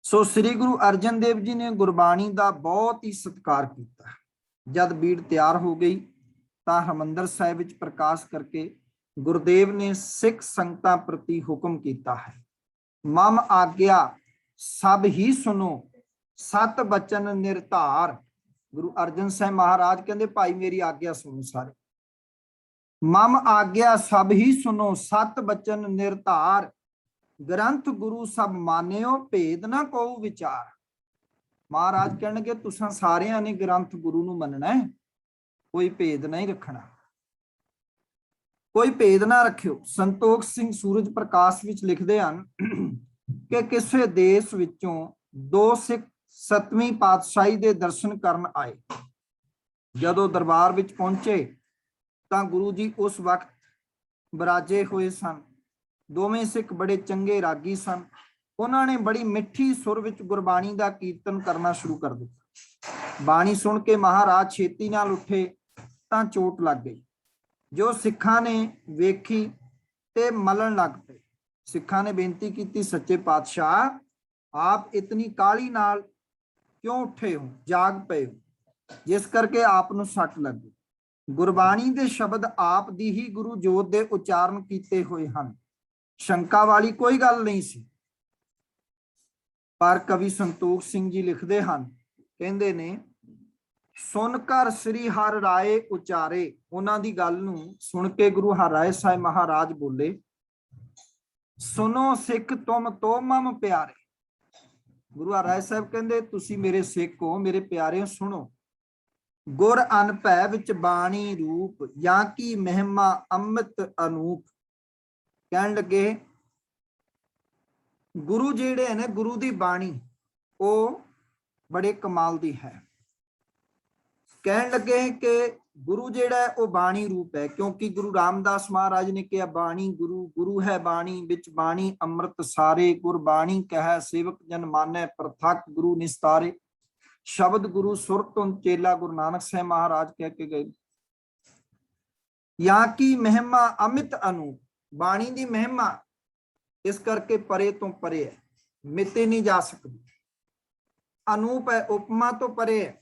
ਸੋ ਸ੍ਰੀ ਗੁਰੂ ਅਰਜਨ ਦੇਵ ਜੀ ਨੇ ਗੁਰਬਾਣੀ ਦਾ ਬਹੁਤ ਹੀ ਸਤਿਕਾਰ ਕੀਤਾ। ਜਦ ਬੀੜ ਤਿਆਰ ਹੋ ਗਈ ਤਾਂ ਹਰਿਮੰਦਰ ਸਾਹਿਬ ਵਿੱਚ ਪ੍ਰਕਾਸ਼ ਕਰਕੇ ਗੁਰਦੇਵ ਨੇ ਸਿੱਖ ਸੰਗਤਾਂ ਪ੍ਰਤੀ ਹੁਕਮ ਕੀਤਾ ਹੈ, ਮਮ ਆਗਿਆ ਸਭ ਹੀ ਸੁਨੋ, ਸਤ ਬਚਨ ਨਿਰਧਾਰ। ਗੁਰੂ ਅਰਜਨ ਸਾਹਿਬ ਮਹਾਰਾਜ ਕਹਿੰਦੇ ਭਾਈ ਮੇਰੀ ਆਗਿਆ ਸੁਣੋ ਸਾਰੇ, ਮਮ ਆਗਿਆ ਸਭ ਹੀ ਸੁਨੋ, ਸਤ ਬਚਨ ਨਿਰਧਾਰ, ਗ੍ਰੰਥ ਗੁਰੂ ਸਭ ਮਾਨਿਓ, ਭੇਦ ਨਾ ਕੋ ਵਿਚਾਰ। ਮਹਾਰਾਜ ਕਹਿਣਗੇ ਤੁਸੀਂ ਸਾਰਿਆਂ ਨੇ ਗ੍ਰੰਥ ਗੁਰੂ ਨੂੰ ਮੰਨਣਾ ਹੈ, ਕੋਈ ਭੇਦ ਨਹੀਂ ਰੱਖਣਾ, ਕੋਈ ਭੇਦ ਨਾ ਰੱਖਿਓ। ਸੰਤੋਖ ਸਿੰਘ ਸੂਰਜ ਪ੍ਰਕਾਸ਼ ਵਿੱਚ ਲਿਖਦੇ ਹਨ ਕਿ ਕਿਸੇ ਦੇਸ਼ ਵਿੱਚੋਂ ਦੋ ਸਿੱਖ 7ਵੀਂ ਪਾਤਸ਼ਾਹੀ ਦੇ ਦਰਸ਼ਨ ਕਰਨ ਆਏ। ਜਦੋਂ ਦਰਬਾਰ ਵਿੱਚ ਪਹੁੰਚੇ ਤਾਂ ਗੁਰੂ ਜੀ ਉਸ ਵਕਤ ਬਿਰਾਜੇ ਹੋਏ ਸਨ। ਦੋਵੇਂ ਸਿੱਖ ਬੜੇ ਚੰਗੇ ਰਾਗੀ ਸਨ। ਉਹਨਾਂ ਨੇ ਬੜੀ ਮਿੱਠੀ ਸੁਰ ਵਿੱਚ ਗੁਰਬਾਣੀ ਦਾ ਕੀਰਤਨ ਕਰਨਾ ਸ਼ੁਰੂ ਕਰ ਦਿੱਤਾ। ਬਾਣੀ ਸੁਣ ਕੇ ਮਹਾਰਾਜ ਛੇਤੀ ਨਾਲ ਉੱਠੇ ਤਾਂ ਚੋਟ ਲੱਗ ਗਈ। ਜੋ ਸਿੱਖਾਂ ਨੇ ਵੇਖੀ ਤੇ ਮਲਣ ਲੱਗ ਪਏ। ਸਿੱਖਾਂ ਨੇ ਬੇਨਤੀ ਕੀਤੀ, ਸੱਚੇ ਪਾਤਸ਼ਾਹ ਆਪ ਇਤਨੀ ਕਾਹਲੀ ਨਾਲ ਕਿਉਂ ਉੱਠੇ ਹੋ, ਜਾਗ ਪਏ ਹੋ, ਜਿਸ ਕਰਕੇ ਆਪ ਨੂੰ ਸੱਟ ਲੱਗੀ। ਗੁਰਬਾਣੀ ਦੇ ਸ਼ਬਦ ਆਪ ਦੀ ਹੀ ਗੁਰੂ ਜੋਤ ਦੇ ਉਚਾਰਨ ਕੀਤੇ ਹੋਏ ਹਨ, ਸ਼ੰਕਾ ਵਾਲੀ ਕੋਈ ਗੱਲ ਨਹੀਂ ਸੀ। ਪਰ ਕਵੀ ਸੰਤੋਖ ਸਿੰਘ ਜੀ ਲਿਖਦੇ ਹਨ, ਕਹਿੰਦੇ ਨੇ, ਸੁਣ ਕਰ ਸ੍ਰੀ ਹਰਿ ਰਾਏ ਉਚਾਰੇ। ਉਹਨਾਂ ਦੀ ਗੱਲ ਨੂੰ ਸੁਣ ਕੇ ਗੁਰੂ ਹਰਿਰਾਏ ਸਾਹਿਬ ਮਹਾਰਾਜ ਬੋਲੇ, ਸੁਨੋ ਸਿੱਖ ਤੁਮ ਤੋ ਮਮ ਪਿਆਰੇ। ਗੁਰੂ ਹਰਿਰਾਏ ਸਾਹਿਬ ਕਹਿੰਦੇ, ਤੁਸੀਂ ਮੇਰੇ ਸਿੱਖ ਹੋ, ਮੇਰੇ ਪਿਆਰੇ ਹੋ, ਸੁਣੋ। ਗੁਰ ਅਨ ਭੈ ਵਿੱਚ ਬਾਣੀ ਰੂਪ, ਜਾਂ ਕੀ ਮਹਿਮਾ ਅੰਮ੍ਰਿਤ ਅਨੂਪ। ਕਹਿਣ ਲੱਗੇ, ਗੁਰੂ ਜਿਹੜੇ ਨੇ, ਗੁਰੂ ਦੀ ਬਾਣੀ ਉਹ ਬੜੇ ਕਮਾਲ ਦੀ ਹੈ। ਕਹਿਣ ਲੱਗੇ ਕਿ ਗੁਰੂ ਜਿਹੜਾ ਉਹ ਬਾਣੀ ਰੂਪ ਹੈ, ਕਿਉਂਕਿ ਗੁਰੂ ਰਾਮਦਾਸ ਮਹਾਰਾਜ ਨੇ ਕਿਹਾ, ਬਾਣੀ ਗੁਰੂ, ਗੁਰੂ ਹੈ ਬਾਣੀ, ਵਿੱਚ ਬਾਣੀ ਅੰਮ੍ਰਿਤ ਸਾਰੇ। ਗੁਰਬਾਣੀ ਕਹੈ ਸੇਵਕ ਜਨ ਮਾਨੈ, ਪ੍ਰਥਕ ਗੁਰੂ ਨਿਸਤਾਰੇ। ਸ਼ਬਦ ਗੁਰੂ ਸੁਰ ਧੁਨ ਚੇਲਾ, ਗੁਰੂ ਨਾਨਕ ਸਾਹਿਬ ਮਹਾਰਾਜ ਕਹਿ ਕੇ ਗਏ। ਜਾਂ ਕੀ ਮਹਿਮਾ ਅਮਿਤ ਅਨੂਪ, ਬਾਣੀ ਦੀ ਮਹਿਮਾ ਇਸ ਕਰਕੇ ਪਰੇ ਤੋਂ ਪਰੇ ਹੈ, ਮਿੱਤੇ ਨਹੀਂ ਜਾ ਸਕਦੀ। ਅਨੂਪ ਹੈ, ਉਪਮਾ ਤੋਂ ਪਰੇ ਹੈ।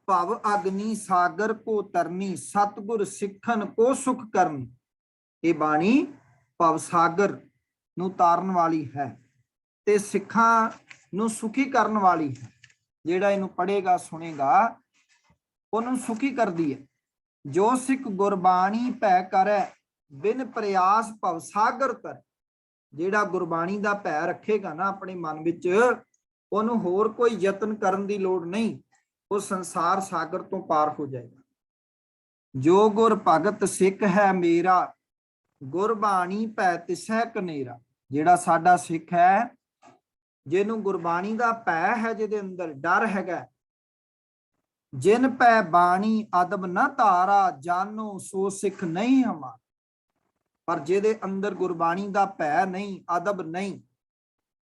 ਭਵ ਅਗਨੀ ਸਾਗਰ ਕੋ ਤਰਨੀ, ਸਤਿਗੁਰ ਸਿੱਖਨ ਕੋ ਸੁਖ ਕਰਨੀ। ਇਹ ਬਾਣੀ ਭਵ ਸਾਗਰ ਨੂੰ ਤਾਰਨ ਵਾਲੀ ਹੈ ਤੇ ਸਿੱਖਾਂ ਨੂੰ ਸੁਖੀ ਕਰਨ ਵਾਲੀ ਹੈ। ਜਿਹੜਾ ਇਹਨੂੰ ਪੜ੍ਹੇਗਾ ਸੁਣੇਗਾ ਉਹਨੂੰ ਸੁਖੀ ਕਰਦੀ ਹੈ। ਜੋ ਸਿੱਖ ਗੁਰਬਾਣੀ ਭੈ ਕਰੈ, ਬਿਨ ਪ੍ਰਯਾਸ ਭਵ ਸਾਗਰ ਤਰ। ਜਿਹੜਾ ਗੁਰਬਾਣੀ ਦਾ ਭੈ ਰੱਖੇਗਾ ਨਾ ਆਪਣੇ ਮਨ ਵਿੱਚ, ਉਹਨੂੰ ਹੋਰ ਕੋਈ ਯਤਨ ਕਰਨ ਦੀ ਲੋੜ ਨਹੀਂ, ਉਹ ਸੰਸਾਰ ਸਾਗਰ ਤੋਂ ਪਾਰ ਹੋ ਜਾਏਗਾ। ਜੋ ਗੁਰ ਭਗਤ ਸਿੱਖ ਹੈ ਮੇਰਾ, ਗੁਰਬਾਣੀ ਭੈ ਤਿਸੈ ਕਨੇਰਾ। ਜਿਹੜਾ ਸਾਡਾ ਸਿੱਖ ਹੈ, ਜਿਹਨੂੰ ਗੁਰਬਾਣੀ ਦਾ ਭੈ ਹੈ, ਜਿਹਦੇ ਅੰਦਰ ਡਰ ਹੈਗਾ, ਜਿਨ ਪੈ ਬਾਣੀ ਅਦਬ ਨਾ ਧਾਰਾ, ਜਾਨੋ ਸੋ ਸਿੱਖ ਨਹੀਂ ਹਮਾਰਾ। ਪਰ ਜਿਹਦੇ ਅੰਦਰ ਗੁਰਬਾਣੀ ਦਾ ਭੈ ਨਹੀਂ, ਅਦਬ ਨਹੀਂ,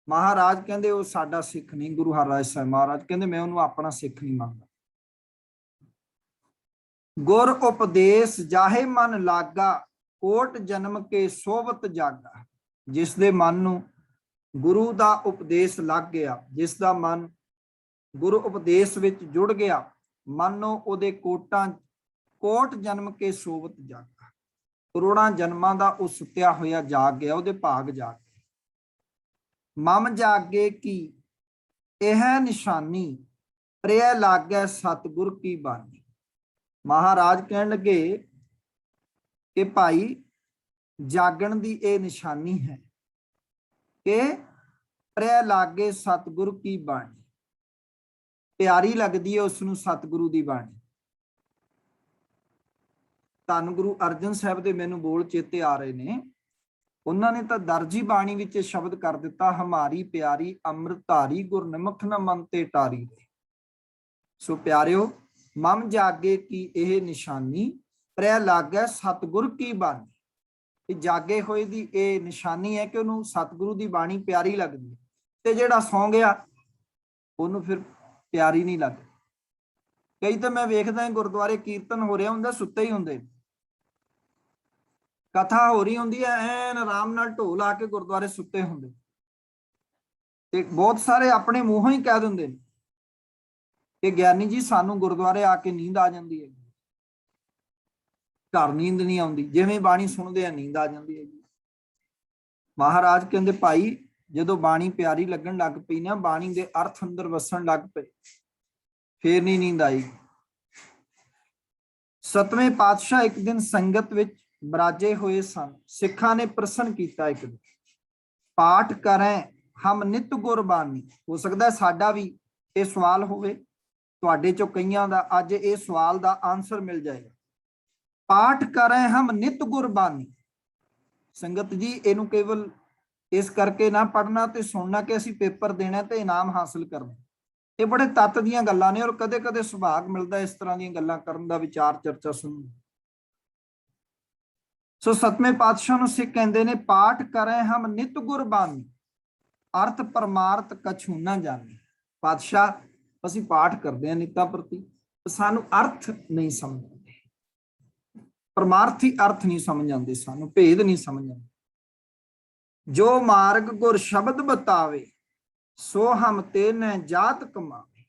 ਮਹਾਰਾਜ ਕਹਿੰਦੇ ਉਹ ਸਾਡਾ ਸਿੱਖ ਨਹੀਂ। ਗੁਰੂ ਹਰਿਰਾਏ ਸਾਹਿਬ ਮਹਾਰਾਜ ਕਹਿੰਦੇ ਮੈਂ ਉਹਨੂੰ ਆਪਣਾ ਸਿੱਖ ਨਹੀਂ ਮੰਨਦਾ। ਗੁਰ ਉਪਦੇਸ਼ ਜਾਹੇ ਮਨ ਲਾਗਾ, ਕੋਟ ਜਨਮ ਕੇ ਸੋਵਤ ਜਾਗਾ। ਜਿਸ ਦੇ ਮਨ ਨੂੰ ਗੁਰੂ ਦਾ ਉਪਦੇਸ਼ ਲੱਗ ਗਿਆ, ਜਿਸ ਦਾ ਮਨ ਗੁਰੂ ਉਪਦੇਸ਼ ਵਿੱਚ ਜੁੜ ਗਿਆ, ਮਨੋਂ ਉਹਦੇ ਕੋਟ ਜਨਮ ਕੇ ਸੋਵਤ ਜਾਗਾ। ਕਰੋੜਾਂ ਜਨਮਾਂ ਦਾ ਉਹ ਸੁੱਤਿਆ ਹੋਇਆ ਜਾਗ ਗਿਆ, ਉਹਦੇ ਭਾਗ ਜਾਗ। ਮਮ ਜਾਗੇ ਕੀ ਇਹ ਨਿਸ਼ਾਨੀ, ਪ੍ਰਿਆ ਲਾਗੈ ਸਤਿਗੁਰ ਕੀ ਬਾਣੀ। ਮਹਾਰਾਜ ਕਹਿਣ ਲੱਗੇ ਕਿ ਭਾਈ ਜਾਗਣ ਦੀ ਇਹ ਨਿਸ਼ਾਨੀ ਹੈ ਕਿ ਪ੍ਰਿਆ ਲਾਗੇ ਸਤਿਗੁਰ ਕੀ ਬਾਣੀ। ਪਿਆਰੀ ਲੱਗਦੀ ਹੈ ਉਸ ਨੂੰ ਸਤਿਗੁਰੂ ਦੀ ਬਾਣੀ। ਧੰਨ ਗੁਰੂ ਅਰਜਨ ਸਾਹਿਬ ਦੇ ਮੈਨੂੰ ਬੋਲ ਚੇਤੇ ਆ ਰਹੇ ਨੇ। ਉਹਨਾਂ ਨੇ ਤਾਂ ਦਰਜੀ ਬਾਣੀ ਵਿੱਚ ਸ਼ਬਦ ਕਰ ਦਿੱਤਾ, ਹਮਾਰੀ ਪਿਆਰੀ ਅੰਮ੍ਰਿਤ ਧਾਰੀ, ਗੁਰਨਿਮਖ ਨ ਮਨ ਤੇ ਟਾਰੀ। ਸੋ ਪਿਆਰਿਓ, ਮਮ ਜਾਗੇ ਕੀ ਇਹ ਨਿਸ਼ਾਨੀ, ਪ੍ਰਿਆ ਲਾਗੈ ਸਤਿਗੁਰ ਕੀ ਬਾਣੀ। ਇਹ ਜਾਗੇ ਹੋਏ ਦੀ ਇਹ ਨਿਸ਼ਾਨੀ ਹੈ ਕਿ ਉਹਨੂੰ ਸਤਿਗੁਰੂ ਦੀ ਬਾਣੀ ਪਿਆਰੀ ਲੱਗਦੀ ਹੈ, ਤੇ ਜਿਹੜਾ ਸੌਂ ਗਿਆ ਉਹਨੂੰ ਫਿਰ ਪਿਆਰੀ ਨਹੀਂ ਲੱਗਦੀ। ਕਈ ਤਾਂ ਮੈਂ ਵੇਖਦਾ ਗੁਰਦੁਆਰੇ ਕੀਰਤਨ ਹੋ ਰਿਹਾ ਹੁੰਦਾ, ਸੁੱਤੇ ਹੀ ਹੁੰਦੇ, ਕਥਾ ਹੋ ਰਹੀ ਹੁੰਦੀ ਹੈ, ਐਨ ਆਰਾਮ ਨਾਲ ਢੋਲ ਆ ਕੇ ਗੁਰਦੁਆਰੇ ਸੁੱਤੇ ਹੁੰਦੇ। ਤੇ ਬਹੁਤ ਸਾਰੇ ਆਪਣੇ ਮੂੰਹੋਂ ਹੀ ਕਹਿ ਦਿੰਦੇ ਨੇ ਕਿ ਗਿਆਨੀ ਜੀ ਸਾਨੂੰ ਗੁਰਦੁਆਰੇ ਆ ਕੇ ਨੀਂਦ ਆ ਜਾਂਦੀ ਹੈ, ਘਰ ਨੀਂਦ ਨਹੀਂ ਆਉਂਦੀ, ਜਿਵੇਂ ਬਾਣੀ ਸੁਣਦੇ ਆ ਨੀਂਦ ਆ ਜਾਂਦੀ ਹੈ। ਮਹਾਰਾਜ ਕਹਿੰਦੇ ਭਾਈ ਜਦੋਂ ਬਾਣੀ ਪਿਆਰੀ ਲੱਗਣ ਲੱਗ ਪਈ ਨਾ, ਬਾਣੀ ਦੇ ਅਰਥ ਅੰਦਰ ਵਸਣ ਲੱਗ ਪਏ, ਫੇਰ ਨਹੀਂ ਨੀਂਦ ਆਈ। ਸਤਵੇਂ ਪਾਤਸ਼ਾਹ ਇੱਕ ਦਿਨ ਸੰਗਤ ਵਿੱਚ ਬਰਾਜੇ ਹੋਏ ਸਨ। ਸਿੱਖਾਂ ਨੇ ਪ੍ਰਸ਼ਨ ਕੀਤਾ ਇੱਕ ਦਿਨ, ਪਾਠ ਕਰੈ ਹਮ ਨਿਤ ਗੁਰਬਾਣੀ। ਹੋ ਸਕਦਾ ਸਾਡਾ ਵੀ ਇਹ ਸਵਾਲ ਹੋਵੇ, ਤੁਹਾਡੇ ਚੋਂ ਕਈਆਂ ਦਾ ਅੱਜ ਇਹ ਸਵਾਲ ਦਾ ਆਨਸਰ ਮਿਲ ਜਾਏਗਾ। ਪਾਠ ਕਰੈ ਹਮ ਨਿਤ ਗੁਰਬਾਣੀ। ਸੰਗਤ ਜੀ ਇਹਨੂੰ ਕੇਵਲ ਇਸ ਕਰਕੇ ਨਾ ਪੜ੍ਹਨਾ ਤੇ ਸੁਣਨਾ ਕਿ ਅਸੀਂ ਪੇਪਰ ਦੇਣਾ ਤੇ ਇਨਾਮ ਹਾਸਲ ਕਰਨਾ। ਇਹ ਬੜੇ ਤੱਤ ਦੀਆਂ ਗੱਲਾਂ ਨੇ, ਔਰ ਕਦੇ ਕਦੇ ਸੁਭਾਗ ਮਿਲਦਾ ਇਸ ਤਰ੍ਹਾਂ ਦੀਆਂ ਗੱਲਾਂ ਕਰਨ ਦਾ, ਵਿਚਾਰ ਚਰਚਾ ਸੁਣਨ। ਸੋ ਸਤਵੇਂ ਪਾਤਸ਼ਾਹ ਨੂੰ ਸਿੱਖ ਕਹਿੰਦੇ ਨੇ, ਪਾਠ ਕਰੈ ਹਮ ਨਿਤ ਗੁਰਬਾਣੀ, ਅਰਥ ਪਰਮਾਰਥ ਕਛੂ ਨਾ ਜਾਣੇ। ਪਾਤਸ਼ਾਹ ਅਸੀਂ ਪਾਠ ਕਰਦੇ ਹਾਂ ਨਿੱਤਾਂ ਪ੍ਰਤੀ, ਸਾਨੂੰ ਅਰਥ ਨਹੀਂ ਸਮਝ ਆਉਂਦੇ, ਪਰਮਾਰਥੀ ਅਰਥ ਨਹੀਂ ਸਮਝ ਆਉਂਦੇ, ਸਾਨੂੰ ਭੇਦ ਨਹੀਂ ਸਮਝ ਆਉਂਦੇ। ਜੋ ਮਾਰਗ ਗੁਰ ਸ਼ਬਦ ਬਤਾਵੇ, ਸੋ ਹਮ ਤੇ ਨ ਜਾਤ ਕਮਾਵੇ।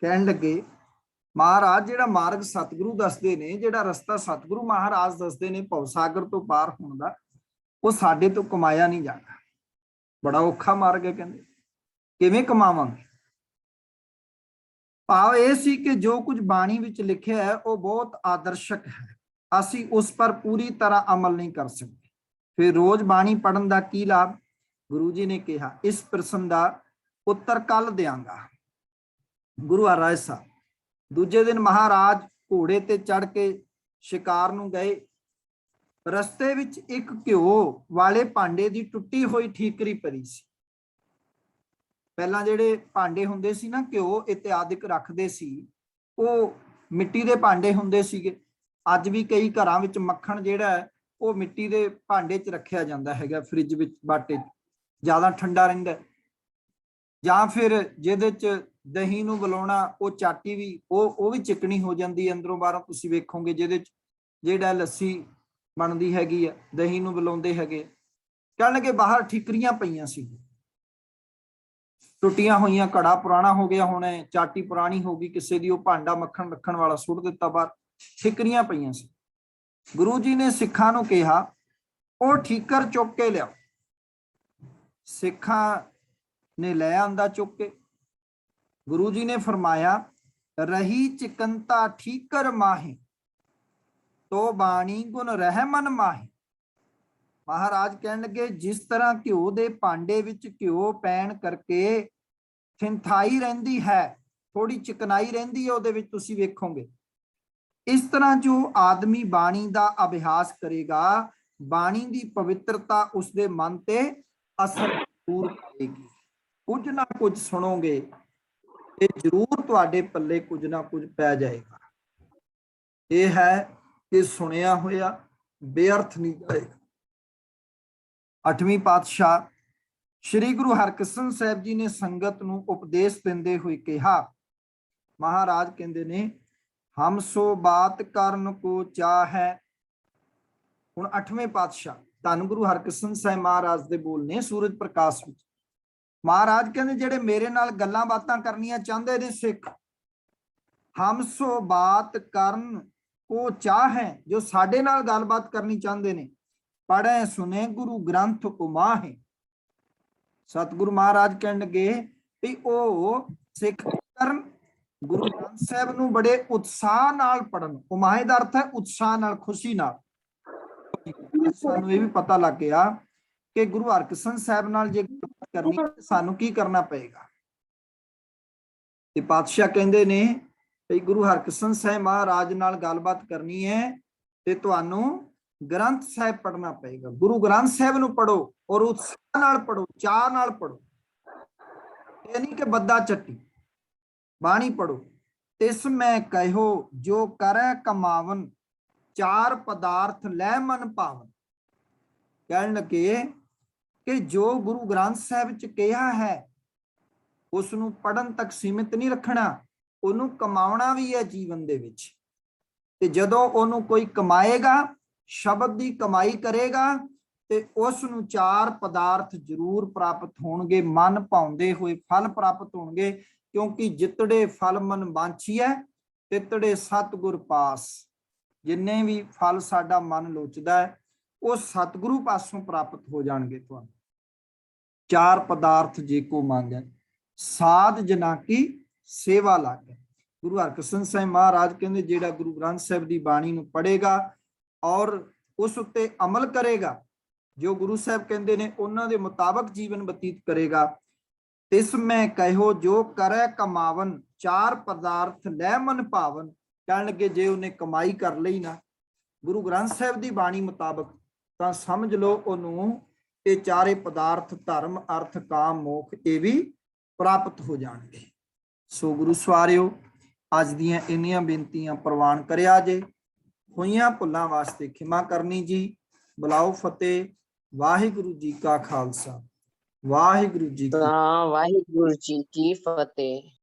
ਕਹਿਣ ਲੱਗੇ ਮਹਾਰਾਜ ਜਿਹੜਾ ਮਾਰਗ ਸਤਿਗੁਰੂ ਦੱਸਦੇ ਨੇ, ਜਿਹੜਾ ਰਸਤਾ ਸਤਿਗੁਰੂ ਮਹਾਰਾਜ ਦੱਸਦੇ ਨੇ ਭਵ ਸਾਗਰ ਤੋਂ ਪਾਰ ਹੋਣ ਦਾ, ਉਹ ਸਾਡੇ ਤੋਂ ਕਮਾਇਆ ਨਹੀਂ ਜਾਣਾ, ਬੜਾ ਔਖਾ ਮਾਰਗ ਹੈ ਕਹਿੰਦੇ। ਕਿਵੇਂ ਕਮਾਵਾਂਗੇ? ਭਾਵ ਇਹ ਸੀ ਕਿ ਜੋ ਕੁਝ ਬਾਣੀ ਵਿੱਚ ਲਿਖਿਆ ਹੈ ਉਹ ਬਹੁਤ ਆਦਰਸ਼ਕ ਹੈ, ਅਸੀਂ ਉਸ ਪਰ ਪੂਰੀ ਤਰ੍ਹਾਂ ਅਮਲ ਨਹੀਂ ਕਰ ਸਕਦੇ। ਫਿਰ ਰੋਜ਼ ਬਾਣੀ ਪੜਨ ਦਾ ਕੀ ਲਾਭ? ਗੁਰੂ ਜੀ ਨੇ ਕਿਹਾ ਇਸ ਪ੍ਰਸ਼ਨ ਦਾ ਉੱਤਰ ਕੱਲ ਦਿਆਂਗਾ। ਗੁਰੂ ਹਰਿਰਾਏ ਸਾਹਿਬ ਦੂਜੇ ਦਿਨ ਮਹਾਰਾਜ ਘੋੜੇ ਤੇ ਚੜ ਕੇ ਸ਼ਿਕਾਰ ਨੂੰ ਗਏ। ਰਸਤੇ ਵਿੱਚ ਇੱਕ ਘਿਓ ਵਾਲੇ ਭਾਂਡੇ ਦੀ ਟੁੱਟੀ ਹੋਈ ਠੀਕਰੀ ਪਈ ਸੀ। ਪਹਿਲਾਂ ਜਿਹੜੇ ਭਾਂਡੇ ਹੁੰਦੇ ਸੀ ਨਾ ਘਿਓ ਇਤਿਆਦਿਕ ਰੱਖਦੇ ਸੀ, ਉਹ ਮਿੱਟੀ ਦੇ ਭਾਂਡੇ ਹੁੰਦੇ ਸੀਗੇ। ਅੱਜ ਵੀ ਕਈ ਘਰਾਂ ਵਿੱਚ ਮੱਖਣ ਜਿਹੜਾ ਹੈ ਉਹ ਮਿੱਟੀ ਦੇ ਭਾਂਡੇ 'ਚ ਰੱਖਿਆ ਜਾਂਦਾ ਹੈਗਾ, ਫ੍ਰਿਜ ਵਿੱਚ ਬਾਟੇ 'ਚ, ਜ਼ਿਆਦਾ ਠੰਡਾ ਰਹਿੰਦਾ। ਜਾਂ ਫਿਰ ਜਿਹਦੇ 'ਚ ਦਹੀਂ ਨੂੰ ਬੁਲਾਉਣਾ, ਉਹ ਚਾਟੀ ਵੀ ਉਹ ਵੀ ਚਿਕਣੀ ਹੋ ਜਾਂਦੀ ਹੈ ਅੰਦਰੋਂ ਬਾਹਰੋਂ। ਤੁਸੀਂ ਵੇਖੋਗੇ ਜਿਹਦੇ 'ਚ ਜਿਹੜਾ ਲੱਸੀ ਬਣਦੀ ਹੈਗੀ ਆ, ਦਹੀਂ ਨੂੰ ਬੁਲਾਉਂਦੇ ਹੈਗੇ। ਕਹਿਣ ਲੱਗੇ ਬਾਹਰ ਠੀਕਰੀਆਂ ਪਈਆਂ ਸੀ, ਟੁੱਟੀਆਂ ਹੋਈਆਂ, ਘੜਾ ਪੁਰਾਣਾ ਹੋ ਗਿਆ ਹੋਣਾ, ਚਾਟੀ ਪੁਰਾਣੀ ਹੋ ਗਈ ਕਿਸੇ ਦੀ, ਉਹ ਭਾਂਡਾ ਮੱਖਣ ਰੱਖਣ ਵਾਲਾ ਸੁੱਟ ਦਿੱਤਾ ਬਾਹਰ, ਠੀਕਰੀਆਂ ਪਈਆਂ ਸੀ। ਗੁਰੂ ਜੀ ਨੇ ਸਿੱਖਾਂ ਨੂੰ ਕਿਹਾ ਉਹ ਠੀਕਰ ਚੁੱਕ ਕੇ ਲਿਆਓ। ਸਿੱਖਾਂ ਨੇ ਲੈ ਆਂਦਾ ਚੁੱਕ ਕੇ। ਗੁਰੂ ਜੀ ਨੇ ਫਰਮਾਇਆ ਰਹੀ ਚਿਕੰਤਾ ਠੀਕਰ ਮਾਹੀ ਤੋ ਬਾਣੀ ਗੁਣ ਰਹਿਮਨ ਮਾਹੀ। ਮਹਾਰਾਜ ਕਹਿਣ ਲੱਗੇ ਜਿਸ ਤਰ੍ਹਾਂ ਘਿਓ ਦੇ ਭਾਂਡੇ ਵਿੱਚ ਘਿਓ ਪੈਣ ਕਰਕੇ ਥਿੰਥਾਈ ਰਹਿੰਦੀ ਹੈ, ਥੋੜੀ ਚਿਕਨਾਈ ਰਹਿੰਦੀ ਹੈ ਉਹਦੇ ਵਿੱਚ, ਤੁਸੀਂ ਵੇਖੋਗੇ, ਇਸ ਤਰ੍ਹਾਂ ਜੋ ਆਦਮੀ ਬਾਣੀ ਦਾ ਅਭਿਆਸ ਕਰੇਗਾ, ਬਾਣੀ ਦੀ ਪਵਿੱਤਰਤਾ ਉਸਦੇ ਮਨ ਤੇ ਅਸਰ ਜ਼ਰੂਰ ਕਰੇਗੀ। ਕੁਝ ਨਾ ਕੁਝ ਸੁਣੋਗੇ ਤੇ ਜ਼ਰੂਰ ਤੁਹਾਡੇ ਪੱਲੇ ਕੁਝ ਨਾ ਕੁਝ ਪੈ ਜਾਏਗਾ। ਇਹ ਹੈ ਕਿ ਸੁਣਿਆ ਹੋਇਆ ਬੇਅਰਥ ਨਹੀਂ ਜਾਏਗਾ। 8ਵੀਂ ਪਾਤਸ਼ਾਹ ਸ਼੍ਰੀ ਗੁਰੂ ਹਰਕ੍ਰਿਸ਼ਨ ਸਾਹਿਬ ਜੀ ਨੇ ਸੰਗਤ ਨੂੰ ਉਪਦੇਸ਼ ਦਿੰਦੇ ਹੋਏ ਕਿਹਾ, ਮਹਾਰਾਜ ਕਹਿੰਦੇ ਨੇ ਹਮ ਸੋ ਬਾਤ ਕਰਨ ਕੋ ਚਾਹ ਹੈ। ਹੁਣ 8ਵੇਂ ਪਾਤਸ਼ਾਹ ਧੰਨ ਗੁਰੂ ਹਰਕ੍ਰਿਸ਼ਨ ਸਾਹਿਬ ਮਹਾਰਾਜ ਦੇ ਬੋਲ ਨੇ ਸੂਰਜ ਪ੍ਰਕਾਸ਼ ਵਿੱਚ। ਮਹਾਰਾਜ ਕਹਿੰਦੇ ਜਿਹੜੇ ਮੇਰੇ ਨਾਲ ਗੱਲਾਂ ਬਾਤਾਂ ਕਰਨੀਆਂ ਚਾਹੁੰਦੇ ਨੇ ਸਿੱਖ, ਹਮ ਸੋ ਬਾਤ ਕਰਨ ਕੋ ਚਾਹ ਹੈ, ਜੋ ਸਾਡੇ ਨਾਲ ਗੱਲਬਾਤ ਕਰਨੀ ਚਾਹੁੰਦੇ ਨੇ, ਪੜ੍ਹੇ ਸੁਨੇ ਗੁਰੂ ਗ੍ਰੰਥ ਉਮਾਹੇ। ਸਤਿਗੁਰੂ ਮਹਾਰਾਜ ਕਹਿਣ ਲੱਗੇ ਵੀ ਉਹ ਸਿੱਖ ਕਰਨ ਗੁਰੂ ਗ੍ਰੰਥ ਸਾਹਿਬ ਨੂੰ ਬੜੇ ਉਤਸ਼ਾਹ ਨਾਲ ਪੜਨ। ਉਮਾਹੇ ਦਾ ਅਰਥ ਹੈ ਉਤਸ਼ਾਹ ਨਾਲ, ਖੁਸ਼ੀ ਨਾਲ। ਸਾਨੂੰ ਇਹ ਵੀ ਪਤਾ ਲੱਗ ਗਿਆ ਕਿ ਗੁਰੂ ਹਰਕ੍ਰਿਸ਼ਨ ਸਾਹਿਬ ਨਾਲ ਜੇ ਗੱਲਬਾਤ ਕਰਨੀ ਸਾਨੂੰ ਕੀ ਕਰਨਾ ਪਏਗਾ। ਤੇ ਪਾਤਸ਼ਾਹ ਕਹਿੰਦੇ ਨੇ ਵੀ ਗੁਰੂ ਹਰਕ੍ਰਿਸ਼ਨ ਸਾਹਿਬ ਮਹਾਰਾਜ ਨਾਲ ਗੱਲਬਾਤ ਕਰਨੀ ਹੈ ਤੇ ਤੁਹਾਨੂੰ ਗ੍ਰੰਥ ਸਾਹਿਬ ਪੜ੍ਹਨਾ ਪਏਗਾ। ਗੁਰੂ ਗ੍ਰੰਥ ਸਾਹਿਬ ਨੂੰ ਪੜੋ ਔਰ ਉਤਸ਼ਾਹ ਨਾਲ ਪੜੋ, ਚਾਅ ਨਾਲ ਪੜੋ। ਇਹ ਨਹੀਂ ਕਿ ਬੱਦਾ ਚੱਟੀ, ਬਾਣੀ ਪੜੋ। ਇਸ ਮੈਂ ਕਹਿਓ ਜੋ ਕਰੈ ਕਮਾਵਨ ਚਾਰ ਪਦਾਰਥ ਲੈ ਮਨ ਭਾਵਨ। ਕਹਿਣ ਲੱਗੇ ਕਿ ਜੋ ਗੁਰੂ ਗ੍ਰੰਥ ਸਾਹਿਬ ਚ ਕਿਹਾ ਹੈ ਉਸ ਨੂੰ ਪੜਨ ਤੱਕ ਸੀਮਿਤ ਨਹੀਂ ਰੱਖਣਾ, ਉਹਨੂੰ ਕਮਾਉਣਾ ਵੀ ਹੈ ਜੀਵਨ ਦੇ ਵਿੱਚ। ਤੇ ਜਦੋਂ ਉਹਨੂੰ ਕੋਈ ਕਮਾਏਗਾ, ਸ਼ਬਦ ਦੀ ਕਮਾਈ ਕਰੇਗਾ, ਤੇ ਉਸ ਨੂੰ ਚਾਰ ਪਦਾਰਥ ਜ਼ਰੂਰ ਪ੍ਰਾਪਤ ਹੋਣਗੇ, ਮਨ ਭਾਉਂਦੇ ਹੋਏ ਫਲ ਪ੍ਰਾਪਤ ਹੋਣਗੇ। ਕਿਉਂਕਿ ਜਿਤੜੇ ਫਲ ਮਨ ਬਾਂਛੀਐ ਤਿਤੜੇ ਸਤਿਗੁਰ ਪਾਸ। ਜਿੰਨੇ ਵੀ ਫਲ ਸਾਡਾ ਮਨ ਲੋਚਦਾ ਹੈ ਉਹ ਸਤਿਗੁਰੂ ਪਾਸੋਂ ਪ੍ਰਾਪਤ ਹੋ ਜਾਣਗੇ ਤੁਹਾਨੂੰ। ਚਾਰ ਪਦਾਰਥ ਜੇ ਕੋ ਮੰਗੈ ਸਾਧ ਜਨਾ ਕੀ ਸੇਵਾ ਲਾਗੈ। ਗੁਰੂ ਹਰਕ੍ਰਿਸ਼ਨ ਸਾਹਿਬ ਮਹਾਰਾਜ ਕਹਿੰਦੇ ਜਿਹੜਾ ਗੁਰੂ ਗ੍ਰੰਥ ਸਾਹਿਬ ਦੀ ਬਾਣੀ ਨੂੰ ਪੜ੍ਹੇਗਾ ਔਰ ਉਸ ਉੱਤੇ ਅਮਲ ਕਰੇਗਾ, ਜੋ ਗੁਰੂ ਸਾਹਿਬ ਕਹਿੰਦੇ ਨੇ ਉਹਨਾਂ ਦੇ ਮੁਤਾਬਕ ਜੀਵਨ ਬਤੀਤ ਕਰੇਗਾ। ਤਿਸ ਮੈਂ ਕਹਿਓ ਜੋ ਕਰੈ ਕਮਾਵਨ ਚਾਰ ਪਦਾਰਥ ਲੈ ਮਨ ਭਾਵਨ। ਕਹਿਣ ਲੱਗੇ ਜੇ ਉਹਨੇ ਕਮਾਈ ਕਰ ਲਈ ਨਾ ਗੁਰੂ ਗ੍ਰੰਥ ਸਾਹਿਬ ਦੀ ਬਾਣੀ ਮੁਤਾਬਕ, ਤਾਂ ਸਮਝ ਲਓ ਉਹਨੂੰ ਇਹ ਚਾਰੇ ਪਦਾਰਥ ਧਰਮ ਅਰਥ ਕਾਮ ਮੋਖ ਇਹ ਵੀ ਪ੍ਰਾਪਤ ਹੋ ਜਾਣਗੇ। ਸੋ ਗੁਰੂ ਸਵਾਰਿਓ, ਅੱਜ ਦੀਆਂ ਇੰਨੀਆਂ ਬੇਨਤੀਆਂ ਪ੍ਰਵਾਨ ਕਰਿਆ ਜੇ। ਹੋਈਆਂ ਭੁੱਲਾਂ ਵਾਸਤੇ ਖਿਮਾ ਕਰਨੀ ਜੀ। ਬੁਲਾਓ ਫਤਿਹ। ਵਾਹਿਗੁਰੂ ਜੀ ਕਾ ਖਾਲਸਾ, ਵਾਹਿਗੁਰੂ ਜੀ ਕੀ ਵਾਹਿਗੁਰੂ ਜੀ ਕੀ ਫਤਿਹ।